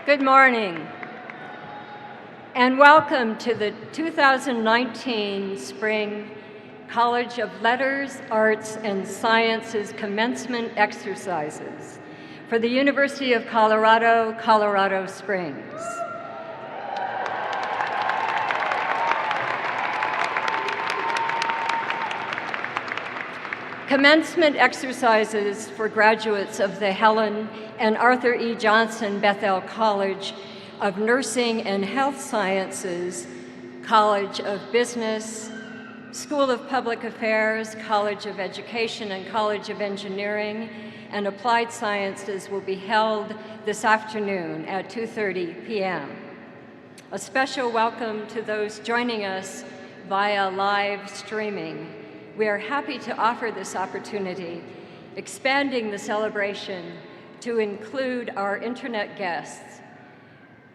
Good morning, and welcome to the 2019 Spring College of Letters, Arts, and Sciences Commencement Exercises for the University of Colorado, Colorado Springs. Commencement exercises for graduates of the Helen and Arthur E. Johnson Bethel College of Nursing and Health Sciences, College of Business, School of Public Affairs, College of Education, and College of Engineering and Applied Sciences will be held this afternoon at 2:30 p.m. A special welcome to those joining us via live streaming. We are happy to offer this opportunity, expanding the celebration to include our internet guests.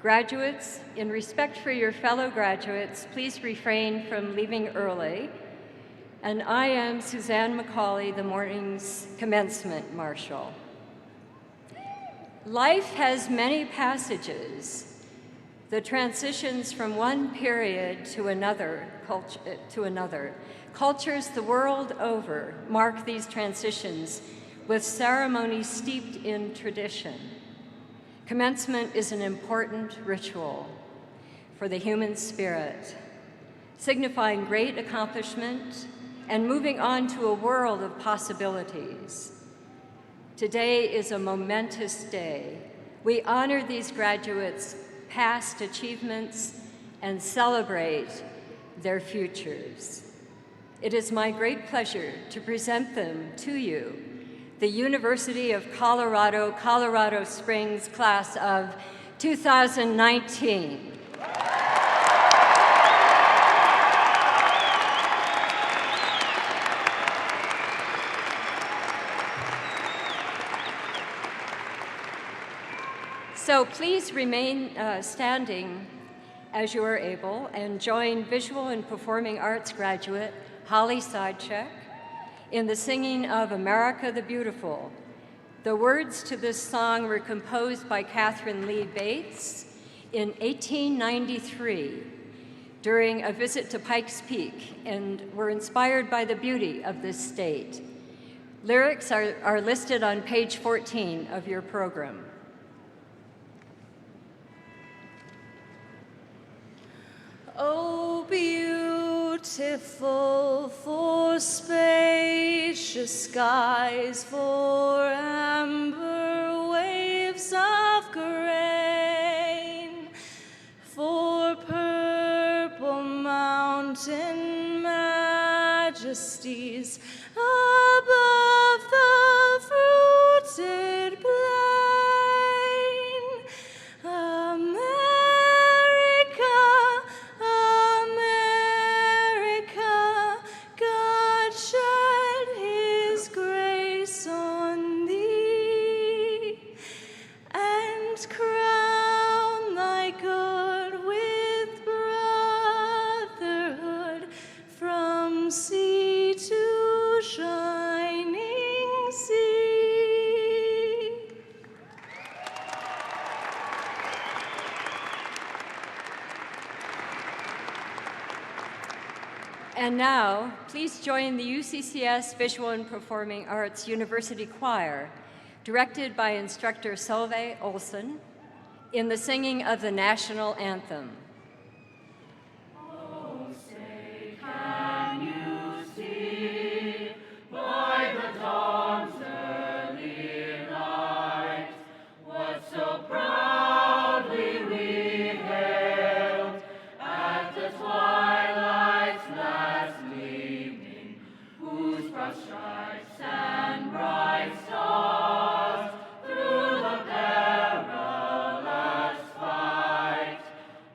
Graduates, in respect for your fellow graduates, please refrain from leaving early. And I am Suzanne McCauley, the morning's commencement marshal. Life has many passages. The transitions from one period to another. Cultures the world over mark these transitions with ceremonies steeped in tradition. Commencement is an important ritual for the human spirit, signifying great accomplishment and moving on to a world of possibilities. Today is a momentous day. We honor these graduates' past achievements and celebrate their futures. It is my great pleasure to present them to you, the University of Colorado, Colorado Springs class of 2019. So please remain standing as you are able and join visual and performing arts graduate Holly Sidecheck in the singing of America the Beautiful. The words to this song were composed by Catherine Lee Bates in 1893 during a visit to Pikes Peak and were inspired by the beauty of this state. Lyrics are listed on page 14 of your program. Oh, beautiful for spacious skies, for amber waves of grain, for purple mountain majesties above the fruited plain. And now, please join the UCCS Visual and Performing Arts University Choir, directed by instructor Solveig Olsen, in the singing of the national anthem. Oh, say, can you see by the dawn's early light what so proudly we hailed at the twilight's last gleaming, whose broad stripes and bright stars through the perilous fight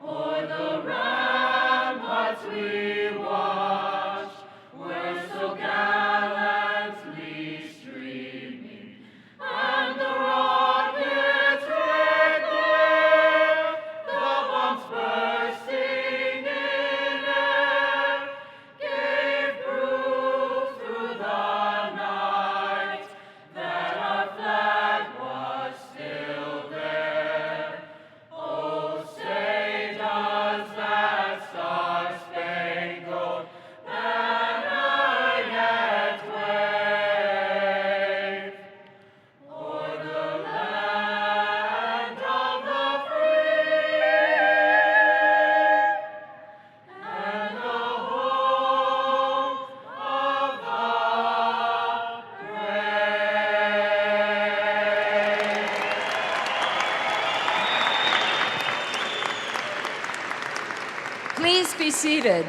o'er seated.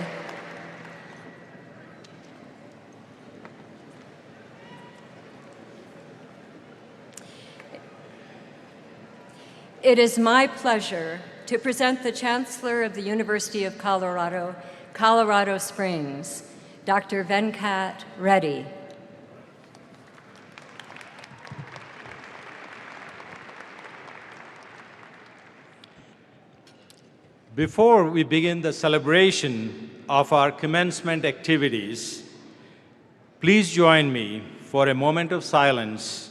It is my pleasure to present the Chancellor of the University of Colorado, Colorado Springs, Dr. Venkat Reddy. Before we begin the celebration of our commencement activities, please join me for a moment of silence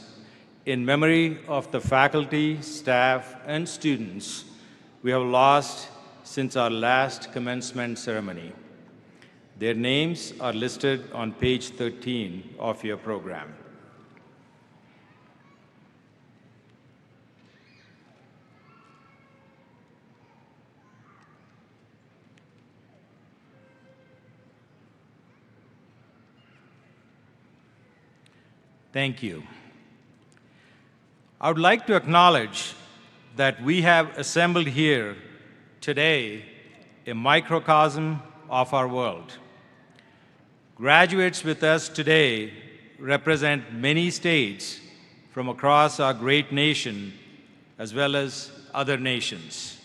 in memory of the faculty, staff, and students we have lost since our last commencement ceremony. Their names are listed on page 13 of your program. Thank you. I would like to acknowledge that we have assembled here today a microcosm of our world. Graduates with us today represent many states from across our great nation, as well as other nations.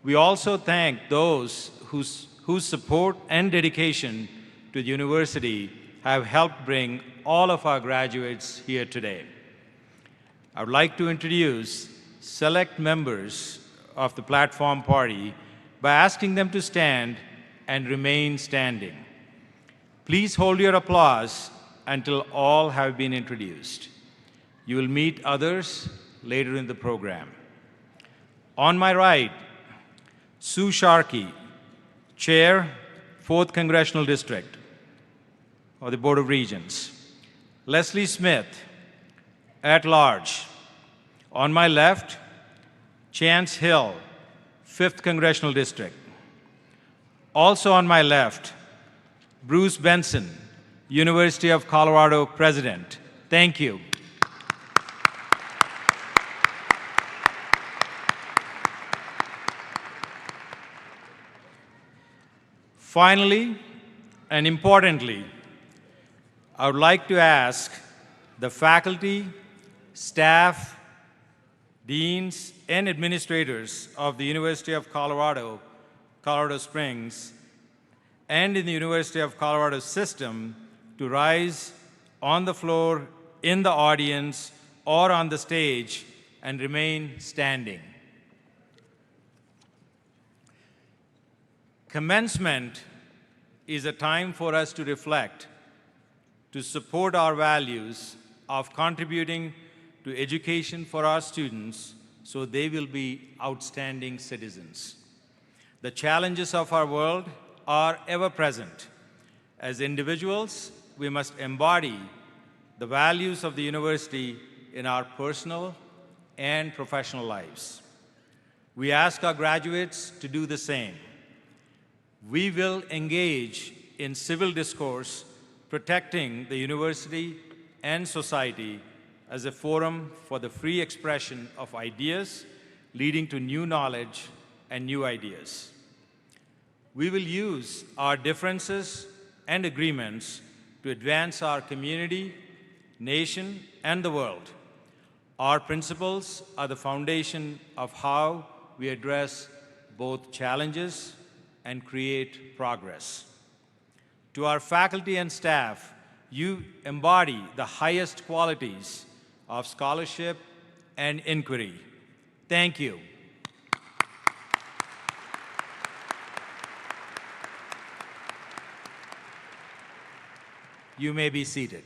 We also thank those whose support and dedication to the university have helped bring all of our graduates here today. I would like to introduce select members of the platform party by asking them to stand and remain standing. Please hold your applause until all have been introduced. You will meet others later in the program. On my right, Sue Sharkey, Chair, 4th Congressional District of the Board of Regents. Leslie Smith, at large. On my left, Chance Hill, 5th Congressional District. Also on my left, Bruce Benson, University of Colorado President. Thank you. Finally, and importantly, I would like to ask the faculty, staff, deans, and administrators of the University of Colorado, Colorado Springs, and in the University of Colorado system to rise on the floor, in the audience, or on the stage and remain standing. Commencement is a time for us to reflect, to support our values of contributing to education for our students so they will be outstanding citizens. The challenges of our world are ever present. As individuals, we must embody the values of the university in our personal and professional lives. We ask our graduates to do the same. We will engage in civil discourse, protecting the university and society as a forum for the free expression of ideas, leading to new knowledge and new ideas. We will use our differences and agreements to advance our community, nation, and the world. Our principles are the foundation of how we address both challenges and create progress. To our faculty and staff, you embody the highest qualities of scholarship and inquiry. Thank you. You may be seated.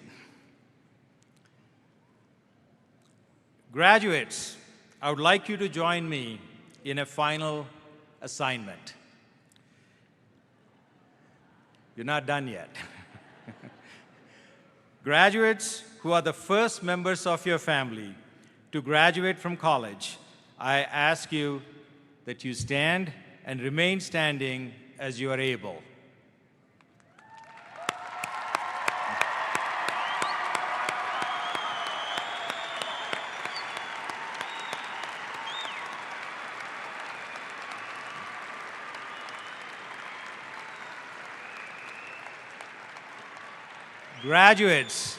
Graduates, I would like you to join me in a final assignment. You're not done yet. Graduates who are the first members of your family to graduate from college, I ask you that you stand and remain standing as you are able. Graduates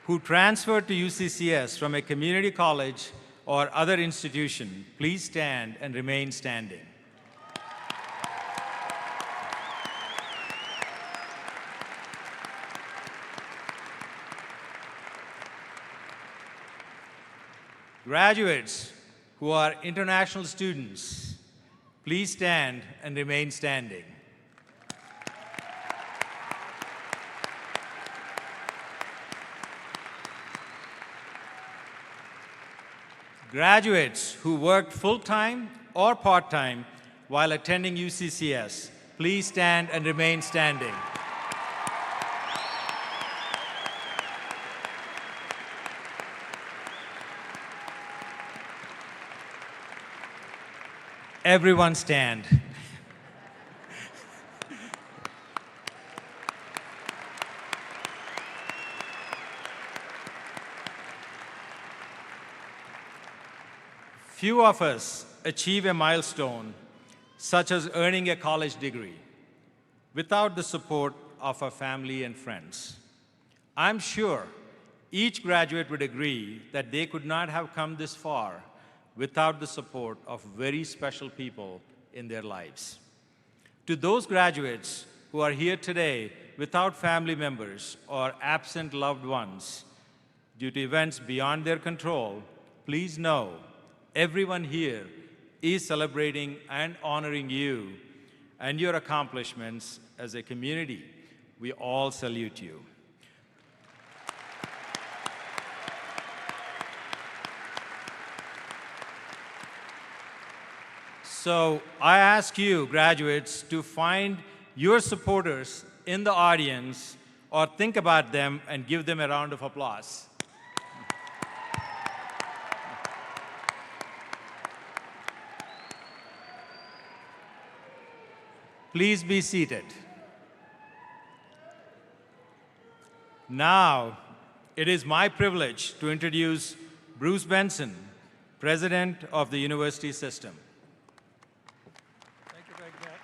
who transferred to UCCS from a community college or other institution, please stand and remain standing. Graduates who are international students, please stand and remain standing. Graduates who worked full-time or part-time while attending UCCS, please stand and remain standing. Everyone stand. Few of us achieve a milestone such as earning a college degree without the support of our family and friends. I'm sure each graduate would agree that they could not have come this far without the support of very special people in their lives. To those graduates who are here today without family members or absent loved ones due to events beyond their control, please know everyone here is celebrating and honoring you and your accomplishments as a community. We all salute you. So I ask you, graduates, to find your supporters in the audience or think about them and give them a round of applause. Please be seated. Now, it is my privilege to introduce Bruce Benson, President of the University System. Thank you, Matt.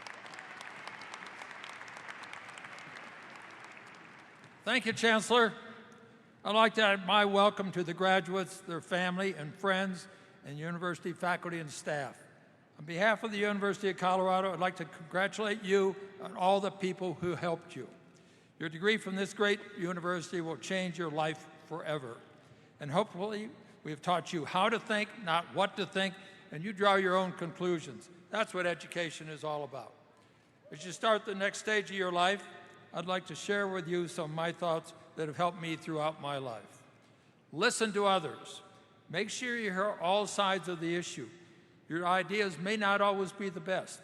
Thank you, Chancellor. I'd like to add my welcome to the graduates, their family and friends, and university faculty and staff. On behalf of the University of Colorado, I'd like to congratulate you on all the people who helped you. Your degree from this great university will change your life forever. And hopefully, we have taught you how to think, not what to think, and you draw your own conclusions. That's what education is all about. As you start the next stage of your life, I'd like to share with you some of my thoughts that have helped me throughout my life. Listen to others. Make sure you hear all sides of the issue. Your ideas may not always be the best,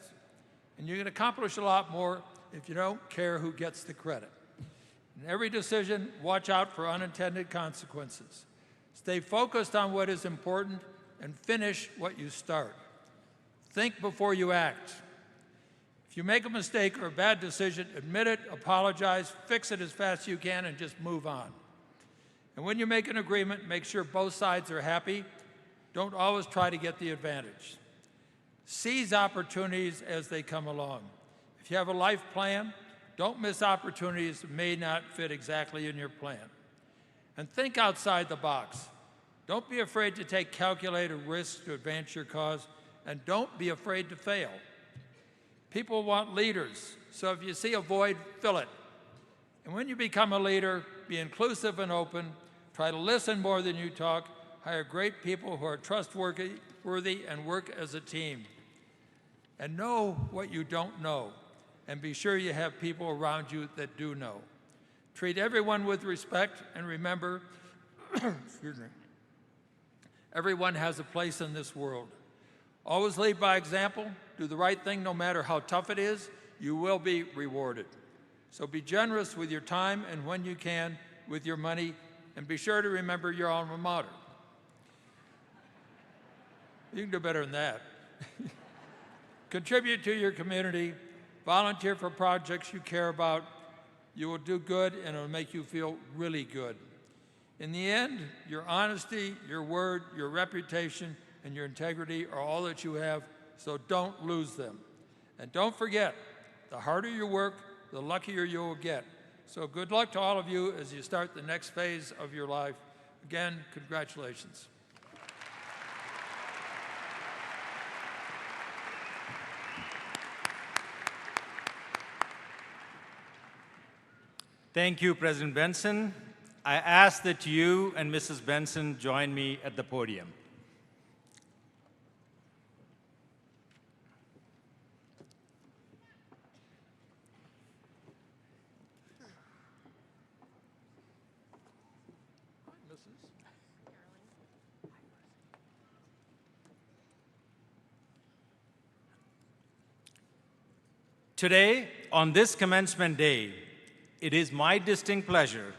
and you can accomplish a lot more if you don't care who gets the credit. In every decision, watch out for unintended consequences. Stay focused on what is important and finish what you start. Think before you act. If you make a mistake or a bad decision, admit it, apologize, fix it as fast as you can, and just move on. And when you make an agreement, make sure both sides are happy. Don't always try to get the advantage. Seize opportunities as they come along. If you have a life plan, don't miss opportunities that may not fit exactly in your plan. And think outside the box. Don't be afraid to take calculated risks to advance your cause, and don't be afraid to fail. People want leaders, so if you see a void, fill it. And when you become a leader, be inclusive and open, try to listen more than you talk, hire great people who are trustworthy and work as a team. And know what you don't know, and be sure you have people around you that do know. Treat everyone with respect, and remember, excuse me, everyone has a place in this world. Always lead by example, do the right thing no matter how tough it is, you will be rewarded. So be generous with your time and when you can, with your money, and be sure to remember your alma mater. You can do better than that. Contribute to your community, volunteer for projects you care about. You will do good and it will make you feel really good. In the end, your honesty, your word, your reputation, and your integrity are all that you have, so don't lose them. And don't forget, the harder you work, the luckier you will get. So good luck to all of you as you start the next phase of your life. Again, congratulations. Thank you, President Benson. I ask that you and Mrs. Benson join me at the podium. Today, on this commencement day, it is my distinct pleasure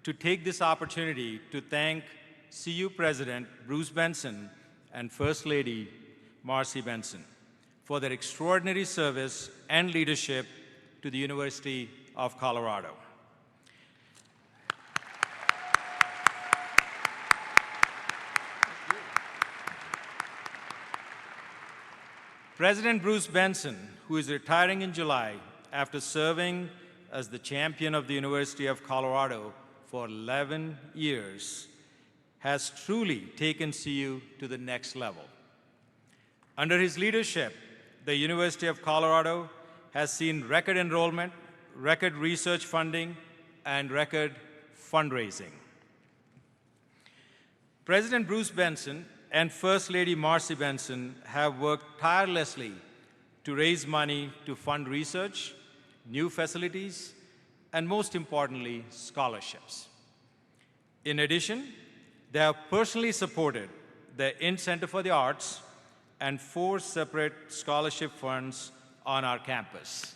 to take this opportunity to thank CU President Bruce Benson and First Lady Marcy Benson for their extraordinary service and leadership to the University of Colorado. President Bruce Benson, who is retiring in July after serving as the champion of the University of Colorado for 11 years, has truly taken CU to the next level. Under his leadership, the University of Colorado has seen record enrollment, record research funding, and record fundraising. President Bruce Benson and First Lady Marcy Benson have worked tirelessly to raise money to fund research, new facilities, and most importantly, scholarships. In addition, they have personally supported the INT Center for the Arts and 4 separate scholarship funds on our campus.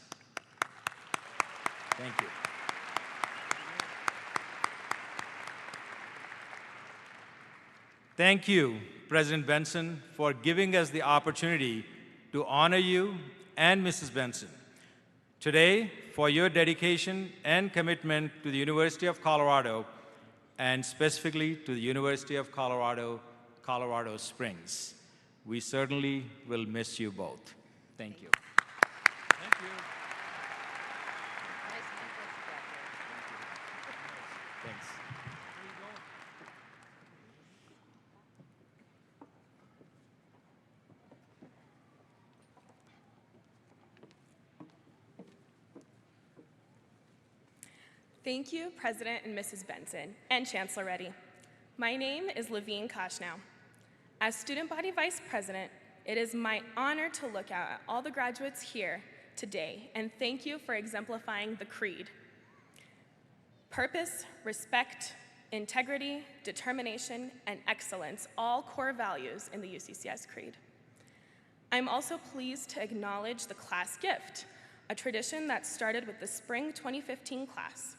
Thank you. Thank you, President Benson, for giving us the opportunity to honor you and Mrs. Benson today for your dedication and commitment to the University of Colorado and specifically to the University of Colorado, Colorado Springs. We certainly will miss you both. Thank you. Thank you. Thanks. Thank you, President and Mrs. Benson, and Chancellor Reddy. My name is Levine Koshnow. As Student Body Vice President, it is my honor to look out at all the graduates here today and thank you for exemplifying the creed. Purpose, respect, integrity, determination, and excellence, all core values in the UCCS creed. I'm also pleased to acknowledge the class gift, a tradition that started with the spring 2015 class.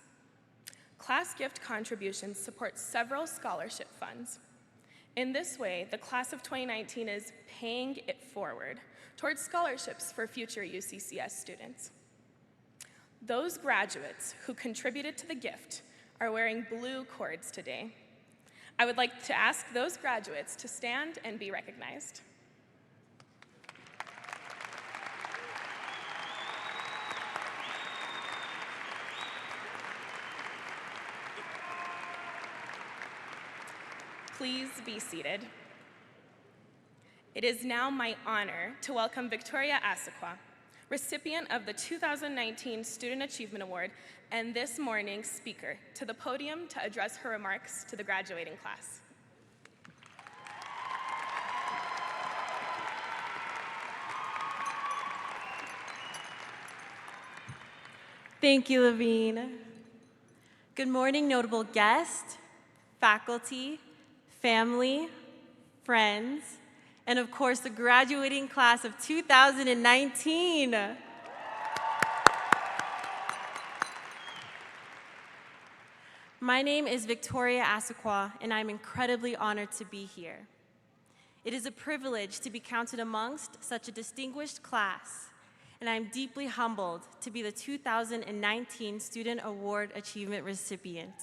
Class gift contributions support several scholarship funds. In this way, the class of 2019 is paying it forward towards scholarships for future UCCS students. Those graduates who contributed to the gift are wearing blue cords today. I would like to ask those graduates to stand and be recognized. Please be seated. It is now my honor to welcome Victoria Asakwa, recipient of the 2019 Student Achievement Award and this morning's speaker, to the podium to address her remarks to the graduating class. Thank you, Levine. Good morning, notable guests, faculty, family, friends, and of course, the graduating class of 2019. My name is Victoria Asakwa, and I'm incredibly honored to be here. It is a privilege to be counted amongst such a distinguished class, and I'm deeply humbled to be the 2019 Student Award Achievement recipient.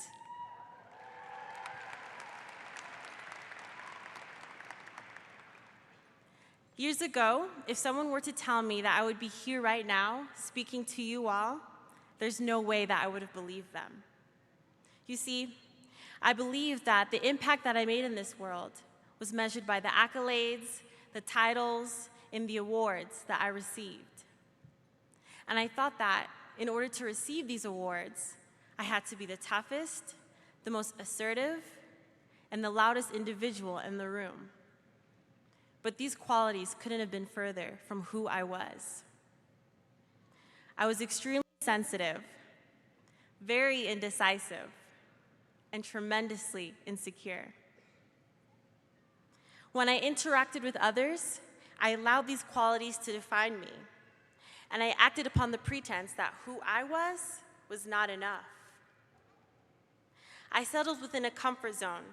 Years ago, if someone were to tell me that I would be here right now speaking to you all, there's no way that I would have believed them. You see, I believe that the impact that I made in this world was measured by the accolades, the titles, and the awards that I received. And I thought that in order to receive these awards, I had to be the toughest, the most assertive, and the loudest individual in the room. But these qualities couldn't have been further from who I was. I was extremely sensitive, very indecisive, and tremendously insecure. When I interacted with others, I allowed these qualities to define me, and I acted upon the pretense that who I was not enough. I settled within a comfort zone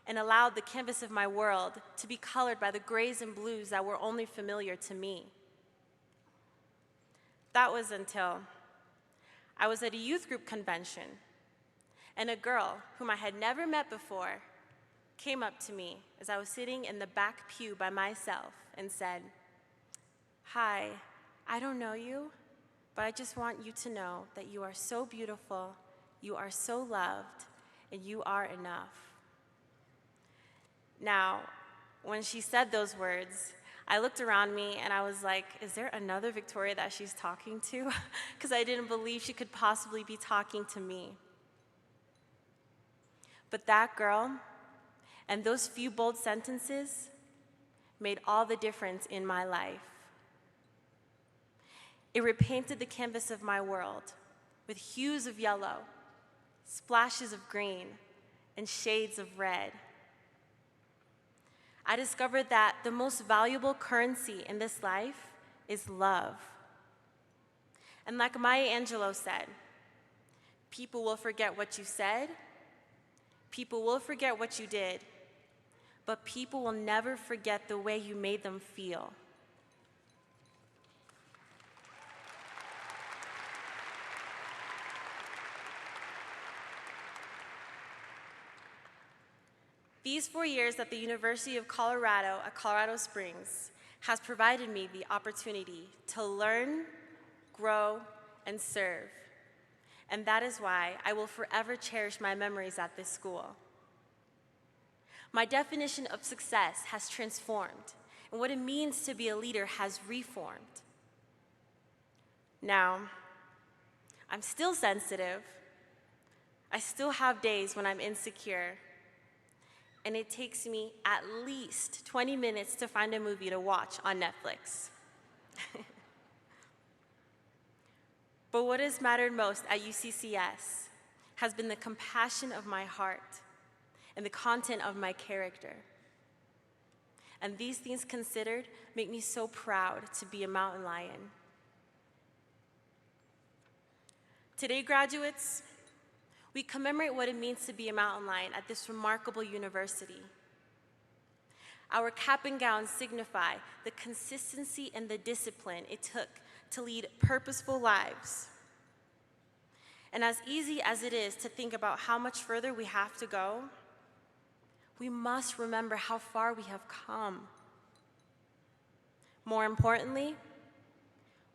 and allowed the canvas of my world to be colored by the grays and blues that were only familiar to me. That was until I was at a youth group convention, and a girl whom I had never met before came up to me as I was sitting in the back pew by myself and said, "Hi, I don't know you, but I just want you to know that you are so beautiful, you are so loved, and you are enough." Now, when she said those words, I looked around me and I was like, is there another Victoria that she's talking to? Because I didn't believe she could possibly be talking to me. But that girl and those few bold sentences made all the difference in my life. It repainted the canvas of my world with hues of yellow, splashes of green, and shades of red. I discovered that the most valuable currency in this life is love. And like Maya Angelou said, people will forget what you said, people will forget what you did, but people will never forget the way you made them feel. These 4 years at the University of Colorado at Colorado Springs has provided me the opportunity to learn, grow, and serve. And that is why I will forever cherish my memories at this school. My definition of success has transformed, and what it means to be a leader has reformed. Now, I'm still sensitive. I still have days when I'm insecure. And it takes me at least 20 minutes to find a movie to watch on Netflix. But what has mattered most at UCCS has been the compassion of my heart and the content of my character. And these things considered make me so proud to be a mountain lion. Today, graduates, we commemorate what it means to be a mountain lion at this remarkable university. Our cap and gowns signify the consistency and the discipline it took to lead purposeful lives. And as easy as it is to think about how much further we have to go, we must remember how far we have come. More importantly,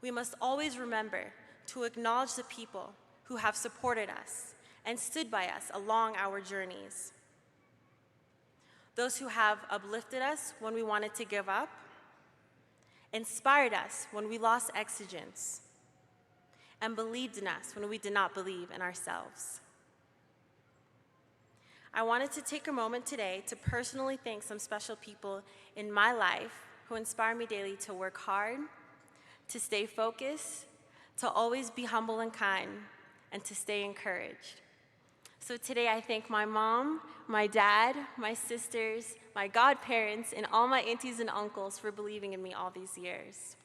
we must always remember to acknowledge the people who have supported us and stood by us along our journeys. Those who have uplifted us when we wanted to give up, inspired us when we lost exigence, and believed in us when we did not believe in ourselves. I wanted to take a moment today to personally thank some special people in my life who inspire me daily to work hard, to stay focused, to always be humble and kind, and to stay encouraged. So today I thank my mom, my dad, my sisters, my godparents, and all my aunties and uncles for believing in me all these years.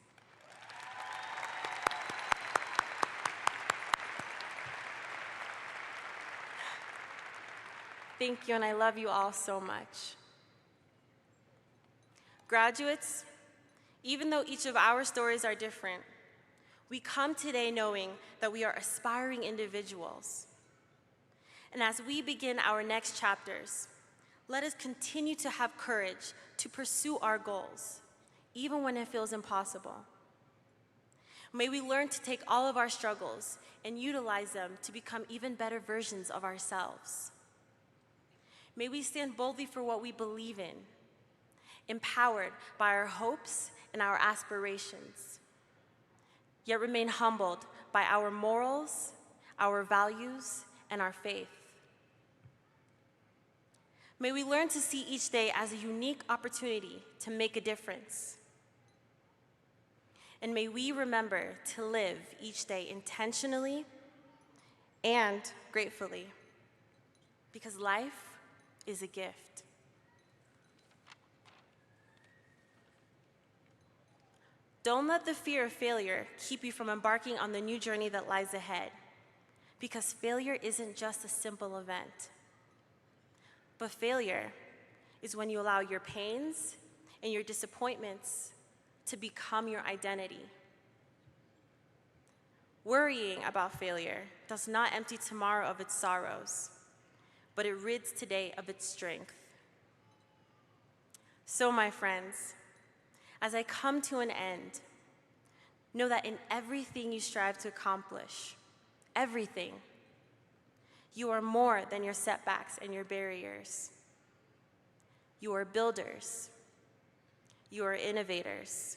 Thank you, and I love you all so much. Graduates, even though each of our stories are different, we come today knowing that we are aspiring individuals. And as we begin our next chapters, let us continue to have courage to pursue our goals, even when it feels impossible. May we learn to take all of our struggles and utilize them to become even better versions of ourselves. May we stand boldly for what we believe in, empowered by our hopes and our aspirations, yet remain humbled by our morals, our values, and our faith. May we learn to see each day as a unique opportunity to make a difference. And may we remember to live each day intentionally and gratefully, because life is a gift. Don't let the fear of failure keep you from embarking on the new journey that lies ahead, because failure isn't just a simple event. But failure is when you allow your pains and your disappointments to become your identity. Worrying about failure does not empty tomorrow of its sorrows, but it rids today of its strength. So, my friends, as I come to an end, know that in everything you strive to accomplish, everything, you are more than your setbacks and your barriers. You are builders. You are innovators.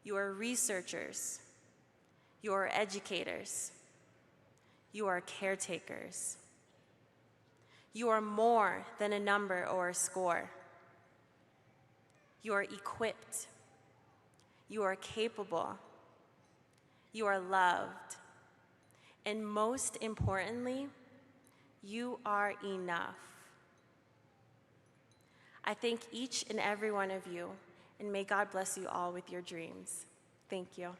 You are researchers. You are educators. You are caretakers. You are more than a number or a score. You are equipped. You are capable. You are loved. And most importantly, you are enough. I thank each and every one of you, and may God bless you all with your dreams. Thank you.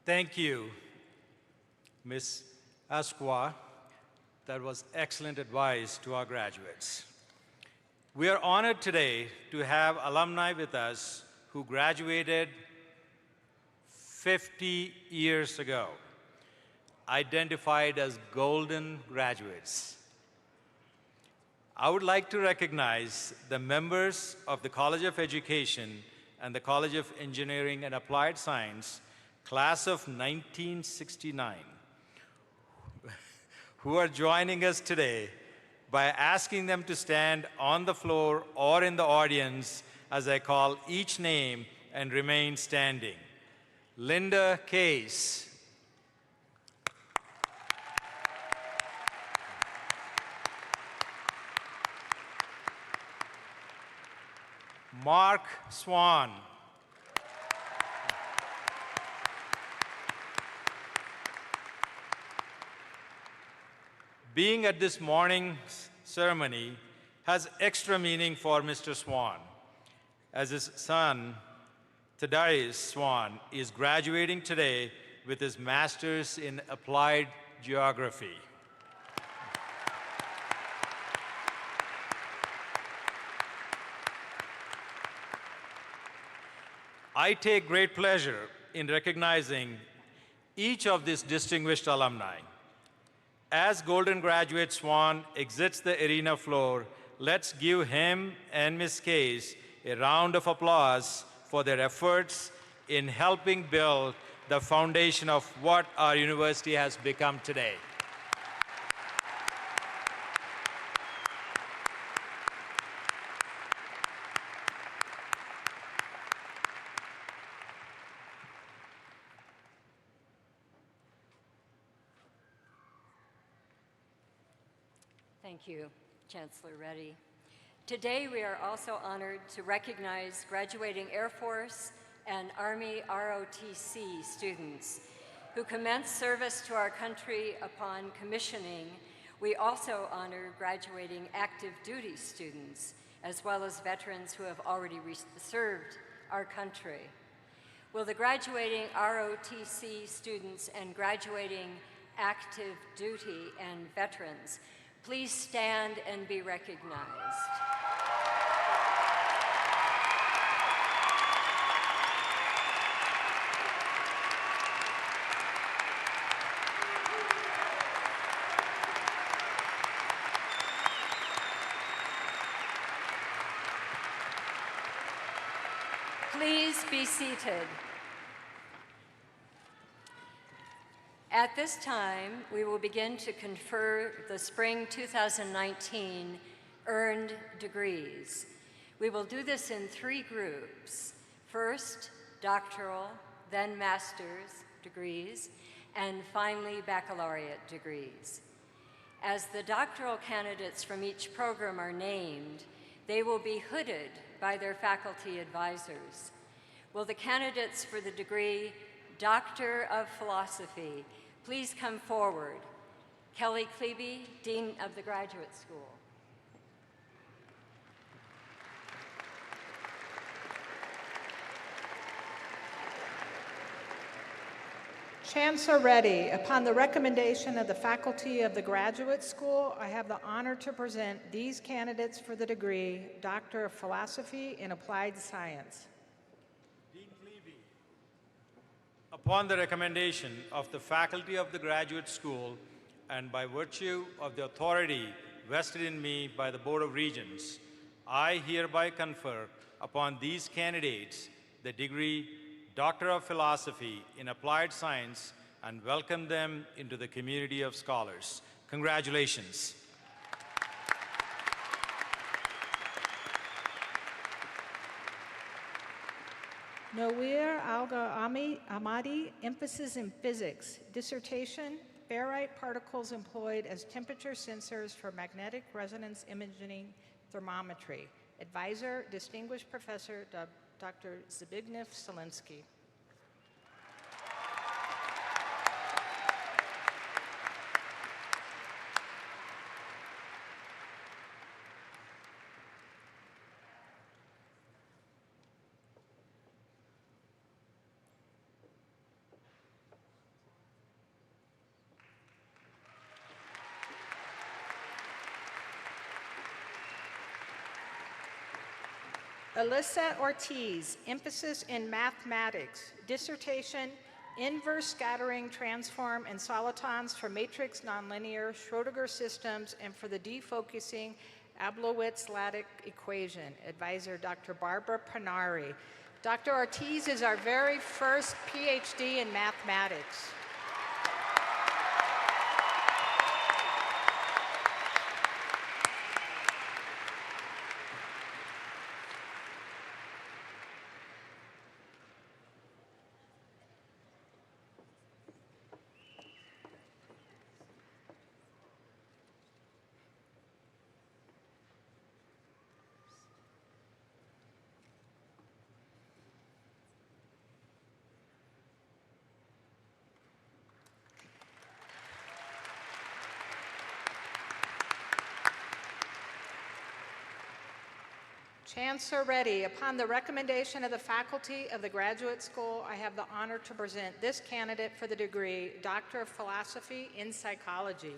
Thank you, Ms. Asqua. That was excellent advice to our graduates. We are honored today to have alumni with us who graduated 50 years ago, identified as golden graduates. I would like to recognize the members of the College of Education and the College of Engineering and Applied Science, class of 1969, who are joining us today, by asking them to stand on the floor or in the audience as I call each name and remain standing. Linda Case. Mark Swan. Being at this morning's ceremony has extra meaning for Mr. Swan, as his son, Thaddeus Swan, is graduating today with his master's in applied geography. I take great pleasure in recognizing each of these distinguished alumni. As Golden Graduate Swan exits the arena floor, let's give him and Ms. Case a round of applause for their efforts in helping build the foundation of what our university has become today. Thank you, Chancellor Reddy. Today, we are also honored to recognize graduating Air Force and Army ROTC students who commenced service to our country upon commissioning. We also honor graduating active duty students, as well as veterans who have already served our country. Will the graduating ROTC students and graduating active duty and veterans please stand and be recognized? Please be seated. At this time, we will begin to confer the spring 2019 earned degrees. We will do this in 3 groups. First, doctoral, then master's degrees, and finally, baccalaureate degrees. As the doctoral candidates from each program are named, they will be hooded by their faculty advisors. Will the candidates for the degree Doctor of Philosophy please come forward? Kelly Klebe, Dean of the Graduate School. Chancellor Reddy, upon the recommendation of the faculty of the Graduate School, I have the honor to present these candidates for the degree Doctor of Philosophy in Applied Science. Dean Klebe, upon the recommendation of the faculty of the Graduate School and by virtue of the authority vested in me by the Board of Regents, I hereby confer upon these candidates the degree Doctor of Philosophy in Applied Science and welcome them into the community of scholars. Congratulations. Noir Ahmadi, emphasis in physics. Dissertation, ferrite particles employed as temperature sensors for magnetic resonance imaging thermometry. Advisor, Distinguished Professor Dr. Zbigniew Solinsky. Alyssa Ortiz, emphasis in mathematics. Dissertation, inverse scattering transform and solitons for matrix nonlinear Schrödinger systems and for the defocusing Ablowitz-Laddick equation. Advisor, Dr. Barbara Panari. Dr. Ortiz is our very first PhD in mathematics. Chancellor Reddy, upon the recommendation of the faculty of the Graduate School, I have the honor to present this candidate for the degree Doctor of Philosophy in Psychology.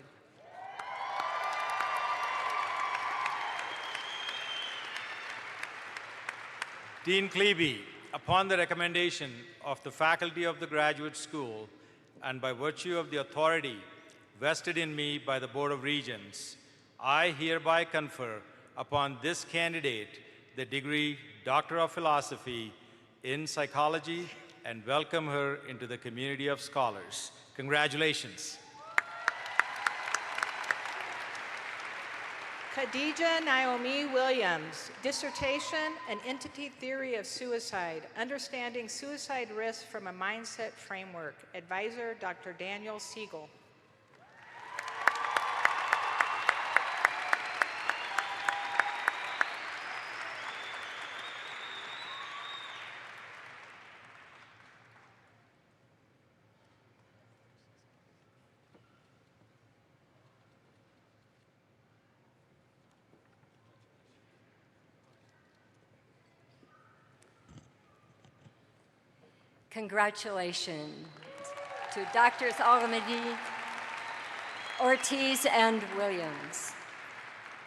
Dean Klebe, upon the recommendation of the faculty of the Graduate School and by virtue of the authority vested in me by the Board of Regents, I hereby confer upon this candidate the degree Doctor of Philosophy in Psychology and welcome her into the community of scholars. Congratulations. Khadija Naomi Williams, dissertation, An Entity Theory of Suicide, Understanding Suicide Risk from a Mindset Framework. Advisor, Dr. Daniel Siegel. Congratulations to Drs. Alumni, Ortiz, and Williams.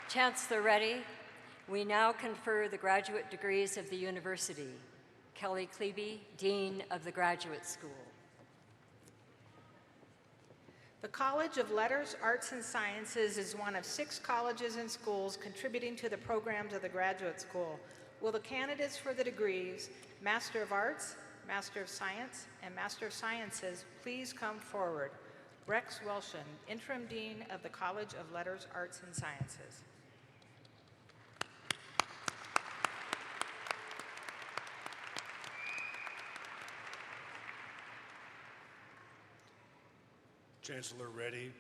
Chancellor Reddy, we now confer the graduate degrees of the university. Kelly Klebe, Dean of the Graduate School. The College of Letters, Arts, and Sciences is one of 6 colleges and schools contributing to the programs of the Graduate School. Will the candidates for the degrees Master of Arts, Master of Science, and Master of Sciences please come forward? Rex Welshon, Interim Dean of the College of Letters, Arts, and Sciences. Chancellor Reddy,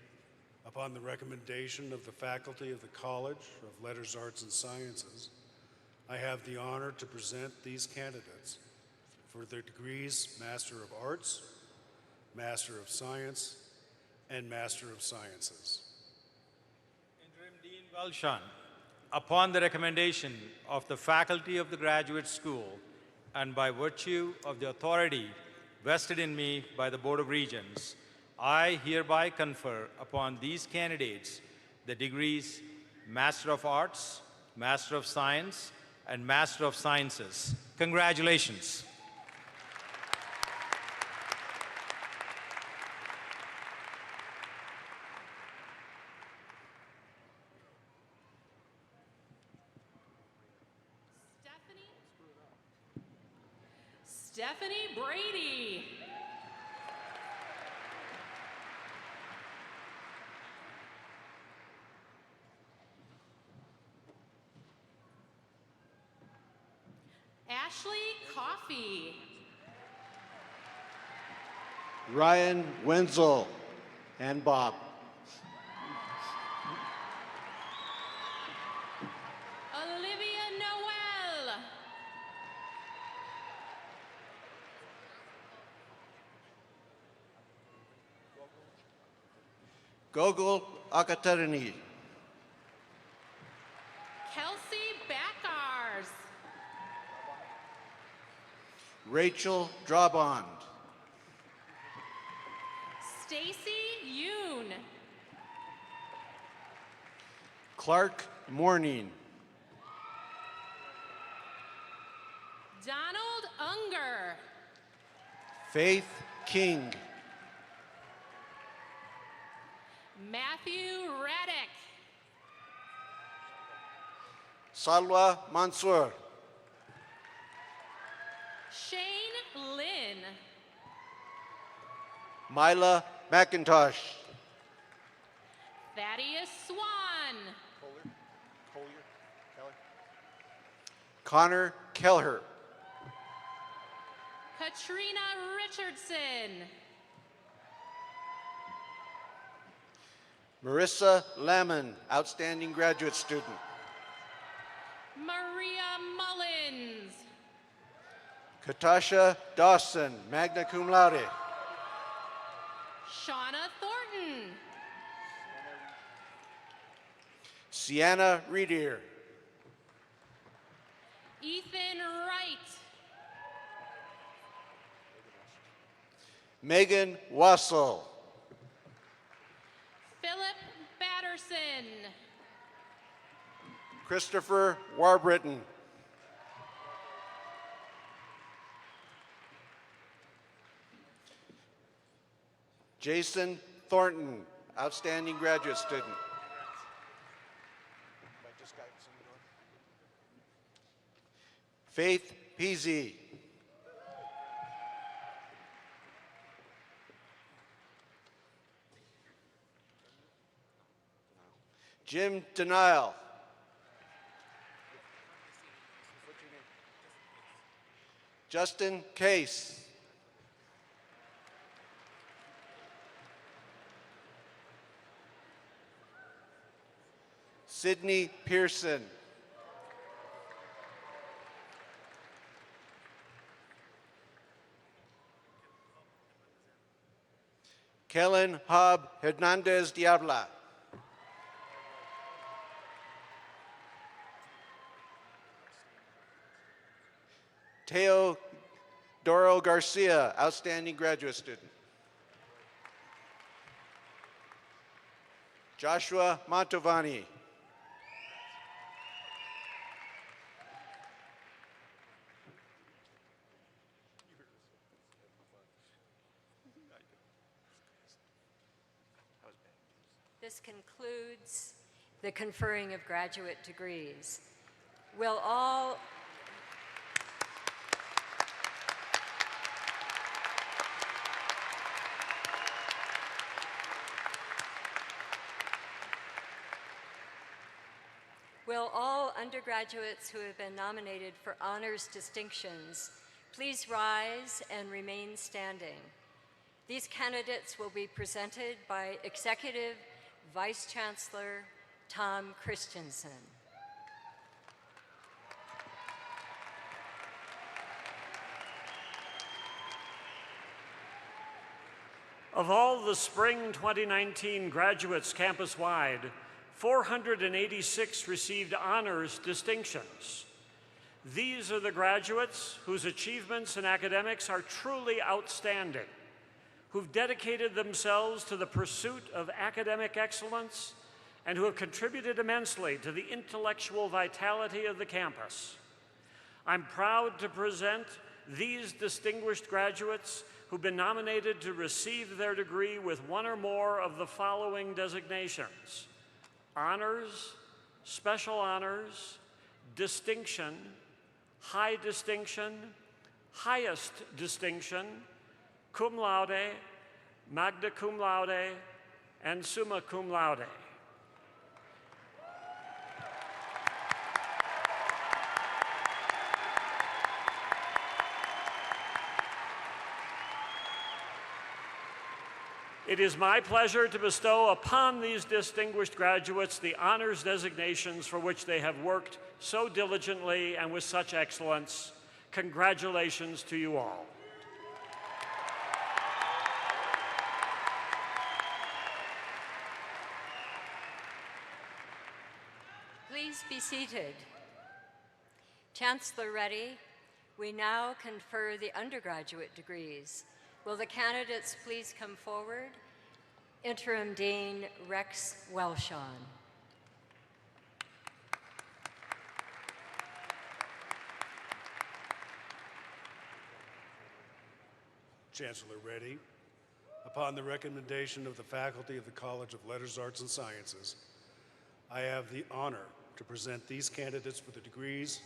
upon the recommendation of the faculty of the College of Letters, Arts, and Sciences, I have the honor to present these candidates for their degrees Master of Arts, Master of Science, and Master of Sciences. Interim Dean Welshon, upon the recommendation of the faculty of the graduate school and by virtue of the authority vested in me by the Board of Regents, I hereby confer upon these candidates the degrees Master of Arts, Master of Science, and Master of Sciences. Congratulations. Stephanie Brady. Ashley Coffey. Ryan Wenzel and Bob. Olivia Noel. Gogol Akaterini. Kelsey Backars. Rachel Drabond. Stacy Yoon. Clark Morning. Donald Unger. Faith King. Matthew Reddick. Salwa Mansour. Shane Lynn. Mila McIntosh. Thaddeus Swan. Connor Kelleher. Katrina Richardson. Marissa Lemon, outstanding graduate student. Maria Mullins. Katasha Dawson, magna cum laude. Shauna Thornton. Sienna Reedier. Ethan Wright. Megan Wassel. Philip Batterson. Christopher Warbritton. Jason Thornton, outstanding graduate student. Faith Peasy. Jim Denial. Justin Case. Sydney Pearson. Kellen Hobb Hernandez Diabla. Teo Doro Garcia, outstanding graduate student. Joshua Mantovani. This concludes the conferring of graduate degrees. Will all Will all undergraduates who have been nominated for honors distinctions please rise and remain standing? These candidates will be presented by Executive Vice Chancellor Tom Christensen. Of all the spring 2019 graduates campus-wide, 486 received honors distinctions. These are the graduates whose achievements in academics are truly outstanding, who've dedicated themselves to the pursuit of academic excellence and who have contributed immensely to the intellectual vitality of the campus. I'm proud to present these distinguished graduates who've been nominated to receive their degree with one or more of the following designations: honors, special honors, distinction, high distinction, highest distinction, cum laude, magna cum laude, and summa cum laude. It is my pleasure to bestow upon these distinguished graduates the honors designations for which they have worked so diligently and with such excellence. Congratulations to you all. Please be seated. Chancellor ready, we now confer the undergraduate degrees. Will the candidates please come forward? Interim Dean Rex Welshon. Chancellor ready, upon the recommendation of the faculty of the College of Letters, Arts, and Sciences, I have the honor to present these candidates for the degrees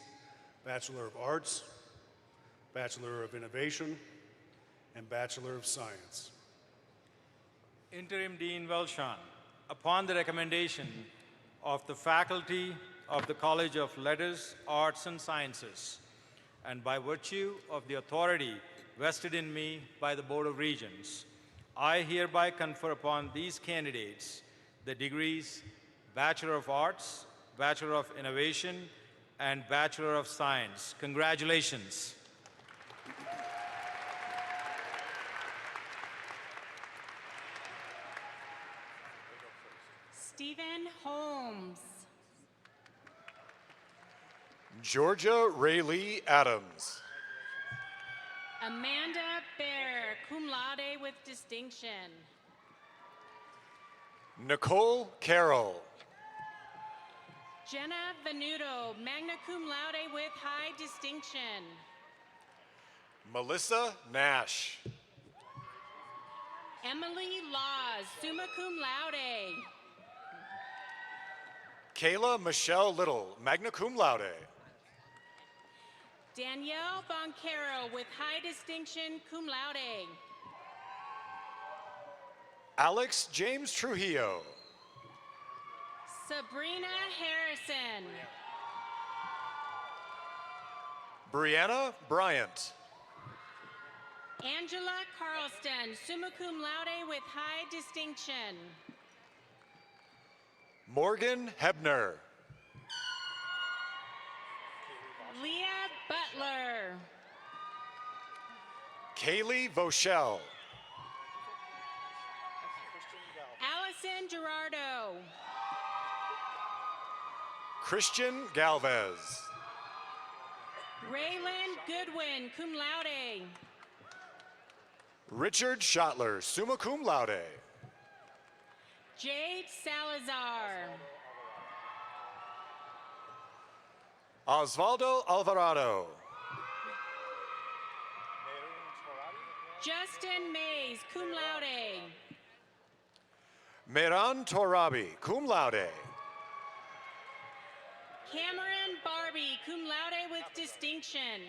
Bachelor of Arts, Bachelor of Innovation, and Bachelor of Science. Interim Dean Welshon, upon the recommendation of the faculty of the College of Letters, Arts, and Sciences, and by virtue of the authority vested in me by the Board of Regents, I hereby confer upon these candidates the degrees Bachelor of Arts, Bachelor of Innovation, and Bachelor of Science. Congratulations. Stephen Holmes. Georgia Raylee Adams. Amanda Bear, cum laude with distinction. Nicole Carroll. Jenna Venuto, magna cum laude with high distinction. Melissa Nash. Emily Laws, summa cum laude. Kayla Michelle Little, magna cum laude. Danielle Boncaro with high distinction, cum laude. Alex James Trujillo. Sabrina Harrison. Brianna Bryant. Angela Carlston, summa cum laude with high distinction. Morgan Hebner. Leah Butler. Kaylee Voshell. Allison Gerardo. Christian Galvez. Raylan Goodwin, cum laude. Richard Schottler, summa cum laude. Jade Salazar. Osvaldo Alvarado. Justin Mays, cum laude. Mehran Torabi, cum laude. Cameron Barbie, cum laude with distinction.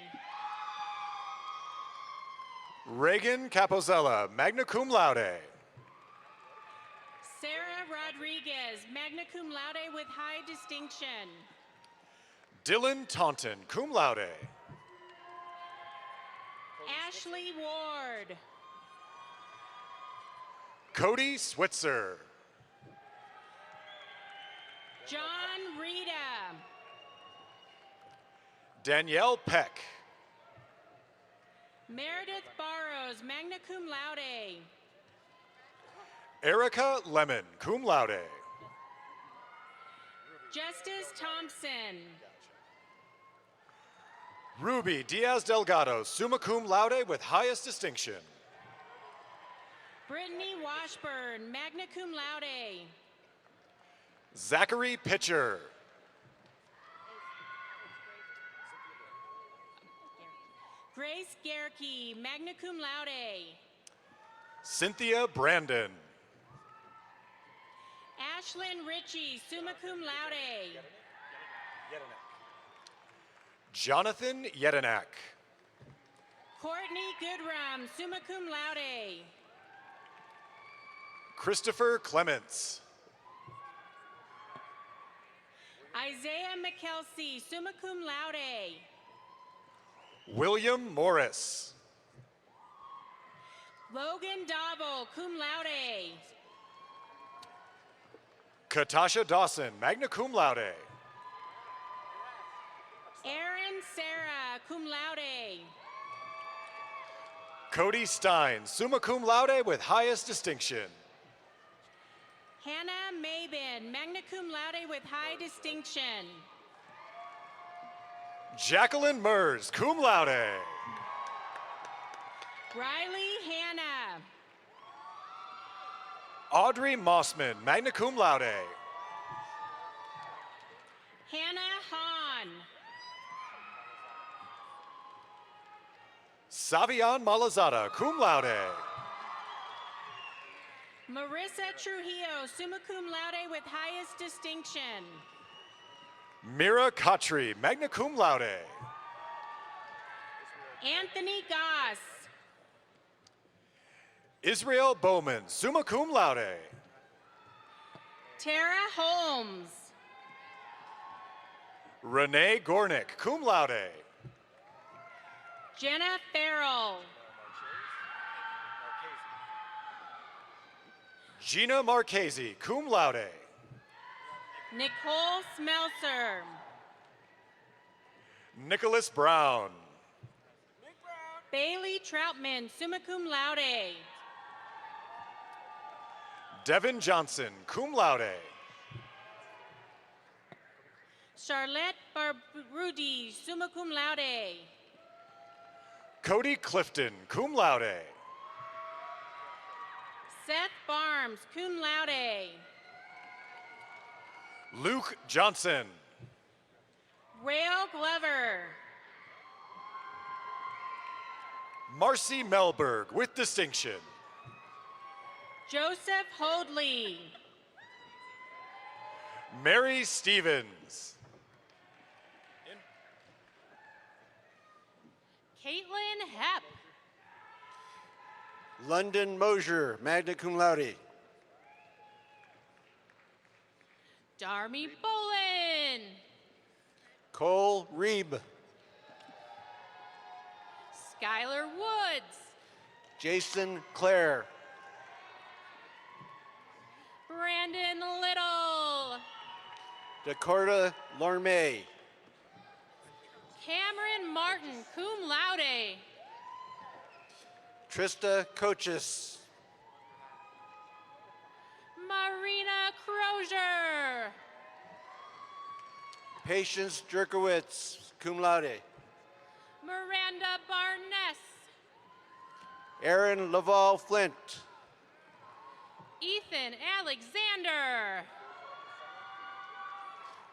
Reagan Capozella, magna cum laude. Sarah Rodriguez, magna cum laude with high distinction. Dylan Taunton, cum laude. Ashley Ward. Cody Switzer. John Rita. Danielle Peck. Meredith Barrows, magna cum laude. Erica Lemon, cum laude. Justice Thompson. Ruby Diaz Delgado, summa cum laude with highest distinction. Brittany Washburn, magna cum laude. Zachary Pitcher. Grace Gerke, magna cum laude. Cynthia Brandon. Ashlyn Ritchie, summa cum laude. Jonathan Yedinak. Courtney Goodrum, summa cum laude. Christopher Clements. Isaiah McKelsey, summa cum laude. William Morris. Logan Davo, cum laude. Katasha Dawson, magna cum laude. Aaron Sarah, cum laude. Cody Stein, summa cum laude with highest distinction. Hannah Mabin, magna cum laude with high distinction. Jacqueline Mers, cum laude. Riley Hannah. Audrey Mossman, magna cum laude. Hannah Hahn. Savion Malazada, cum laude. Marissa Trujillo, summa cum laude with highest distinction. Mira Khatri, magna cum laude. Anthony Goss. Israel Bowman, summa cum laude. Tara Holmes. Renee Gornick, cum laude. Jenna Farrell. Gina Marchese, cum laude. Nicole Smelser. Nicholas Brown. Bailey Troutman, summa cum laude. Devin Johnson, cum laude. Charlotte Barbrudi, summa cum laude. Cody Clifton, cum laude. Seth Barnes, cum laude. Luke Johnson. Rael Glover. Marcy Melberg with distinction. Joseph Hoadley. Mary Stevens. Caitlin Hepp. London Mosier, magna cum laude. Darmy Bolin. Cole Reeb. Skylar Woods. Jason Clare. Brandon Little. Dakota Lorme. Cameron Martin, cum laude. Trista Coaches. Marina Crozier. Patience Jerkowitz, cum laude. Miranda Barness. Aaron Laval Flint. Ethan Alexander.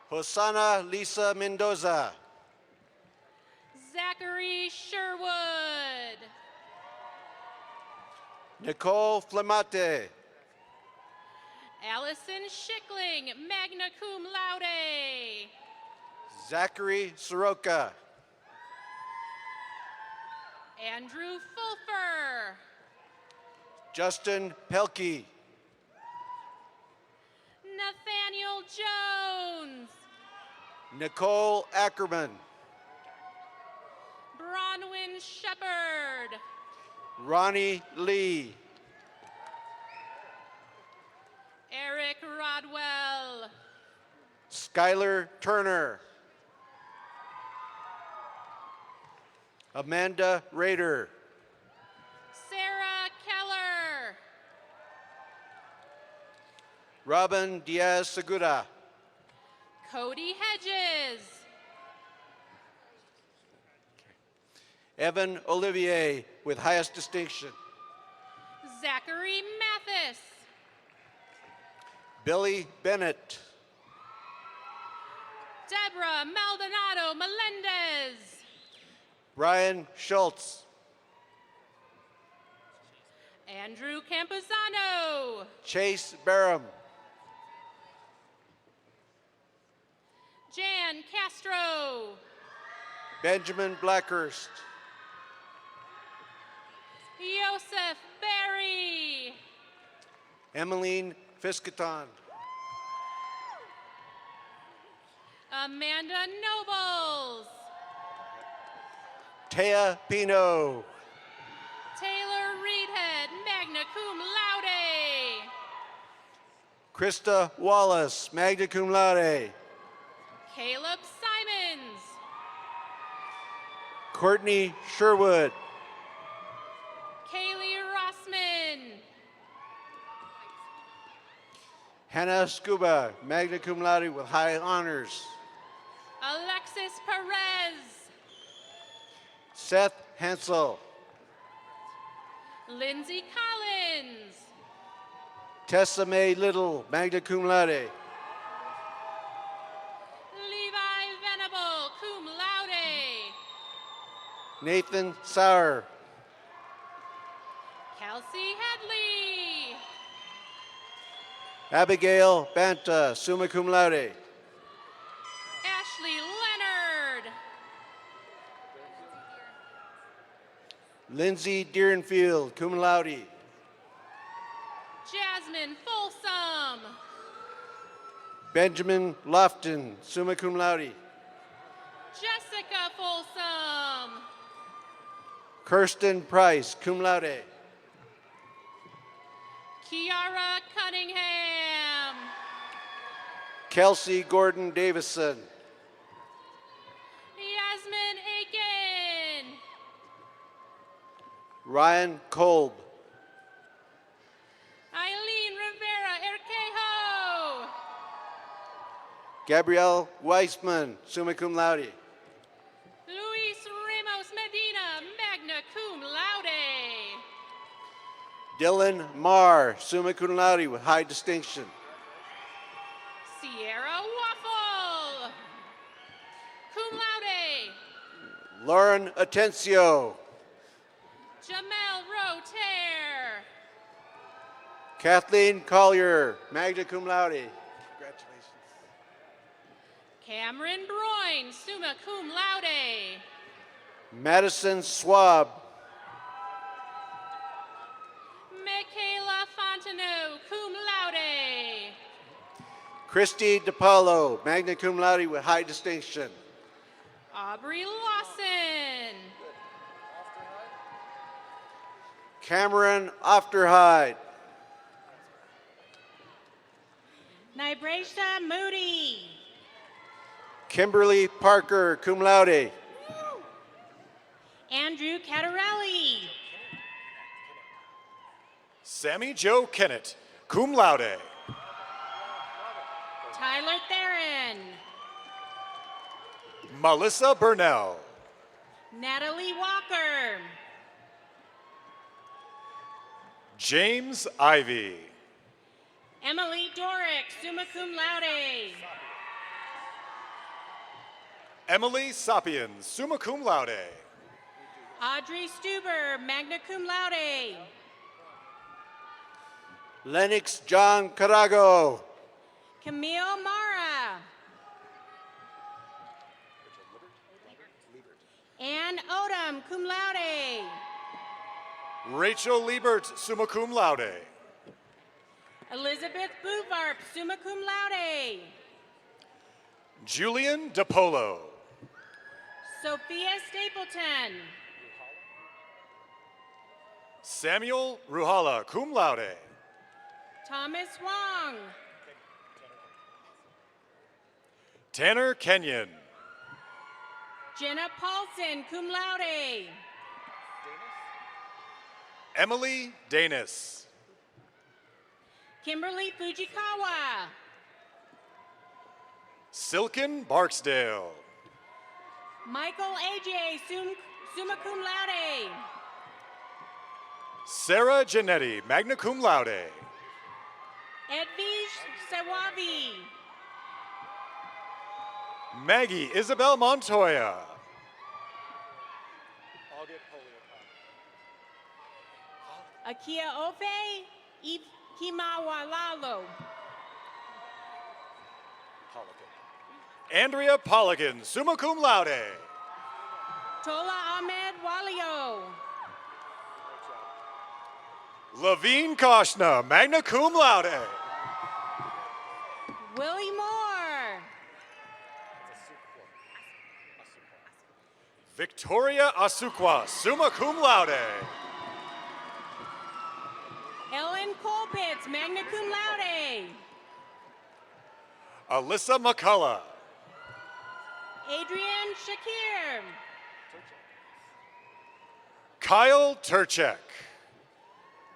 Hosanna Lisa Mendoza. Zachary Sherwood. Nicole Flamate. Allison Schickling, magna cum laude. Zachary Soroka. Andrew Fulfer. Justin Pelkey. Nathaniel Jones. Nicole Ackerman. Bronwyn Shepherd. Ronnie Lee. Eric Rodwell. Skylar Turner. Amanda Rader. Sarah Keller. Robin Diaz Segura. Cody Hedges. Evan Olivier with highest distinction. Zachary Mathis. Billy Bennett. Deborah Maldonado Melendez. Brian Schultz. Andrew Campuzano. Chase Barham. Jan Castro. Benjamin Blackhurst. Joseph Berry. Emmeline Fiscaton. Amanda Nobles. Taya Pino. Taylor Reedhead, magna cum laude. Krista Wallace, magna cum laude. Caleb Simons. Courtney Sherwood. Kaylee Rossman. Hannah Scuba, magna cum laude with high honors. Alexis Perez. Seth Hansel. Lindsay Collins. Tessa Mae Little, magna cum laude. Levi Venable, cum laude. Nathan Sauer. Kelsey Headley. Abigail Banta, summa cum laude. Ashley Leonard. Lindsay Deerenfield, cum laude. Jasmine Folsom. Benjamin Lofton, summa cum laude. Jessica Folsom. Kirsten Price, cum laude. Kiara Cunningham. Kelsey Gordon Davison. Yasmin Aiken. Ryan Kolb. Eileen Rivera Erquejo. Gabrielle Weissman, summa cum laude. Luis Ramos Medina, magna cum laude. Dylan Marr, summa cum laude with high distinction. Sierra Waffle. Cum laude. Lauren Atencio. Jamel Rotaire. Kathleen Collier, magna cum laude. Congratulations. Cameron Broyne, summa cum laude. Madison Swab. Michaela Fontenot, cum laude. Christy DePaulo, magna cum laude with high distinction. Aubrey Lawson. Cameron Ofterhide. Nibresha Moody. Kimberly Parker, cum laude. Andrew Catarelli. Sammy Joe Kennett, cum laude. Tyler Theron. Melissa Burnell. Natalie Walker. James Ivy. Emily Dorick, summa cum laude. Emily Sapien, summa cum laude. Audrey Stuber, magna cum laude. Lennox John Carago. Camille Mara. Ann Odom, cum laude. Rachel Liebert, summa cum laude. Elizabeth Buvarp, summa cum laude. Julian DePolo. Sophia Stapleton. Samuel Ruhala, cum laude. Thomas Wong. Tanner Kenyon. Jenna Paulson, cum laude. Emily Danis. Kimberly Fujikawa. Silken Barksdale. Michael AJ, summa cum laude. Sarah Janetti, magna cum laude. Edwige Sawavi. Maggie Isabel Montoya. Akia Ofe, Kimawalalo. Andrea Polligan, summa cum laude. Tola Ahmed Walio. Levine Koshna, magna cum laude. Willie Moore. Victoria Asukwa, summa cum laude. Ellen Colpitts, magna cum laude. Alyssa McCullough. Adrian Shakir. Kyle Turchek.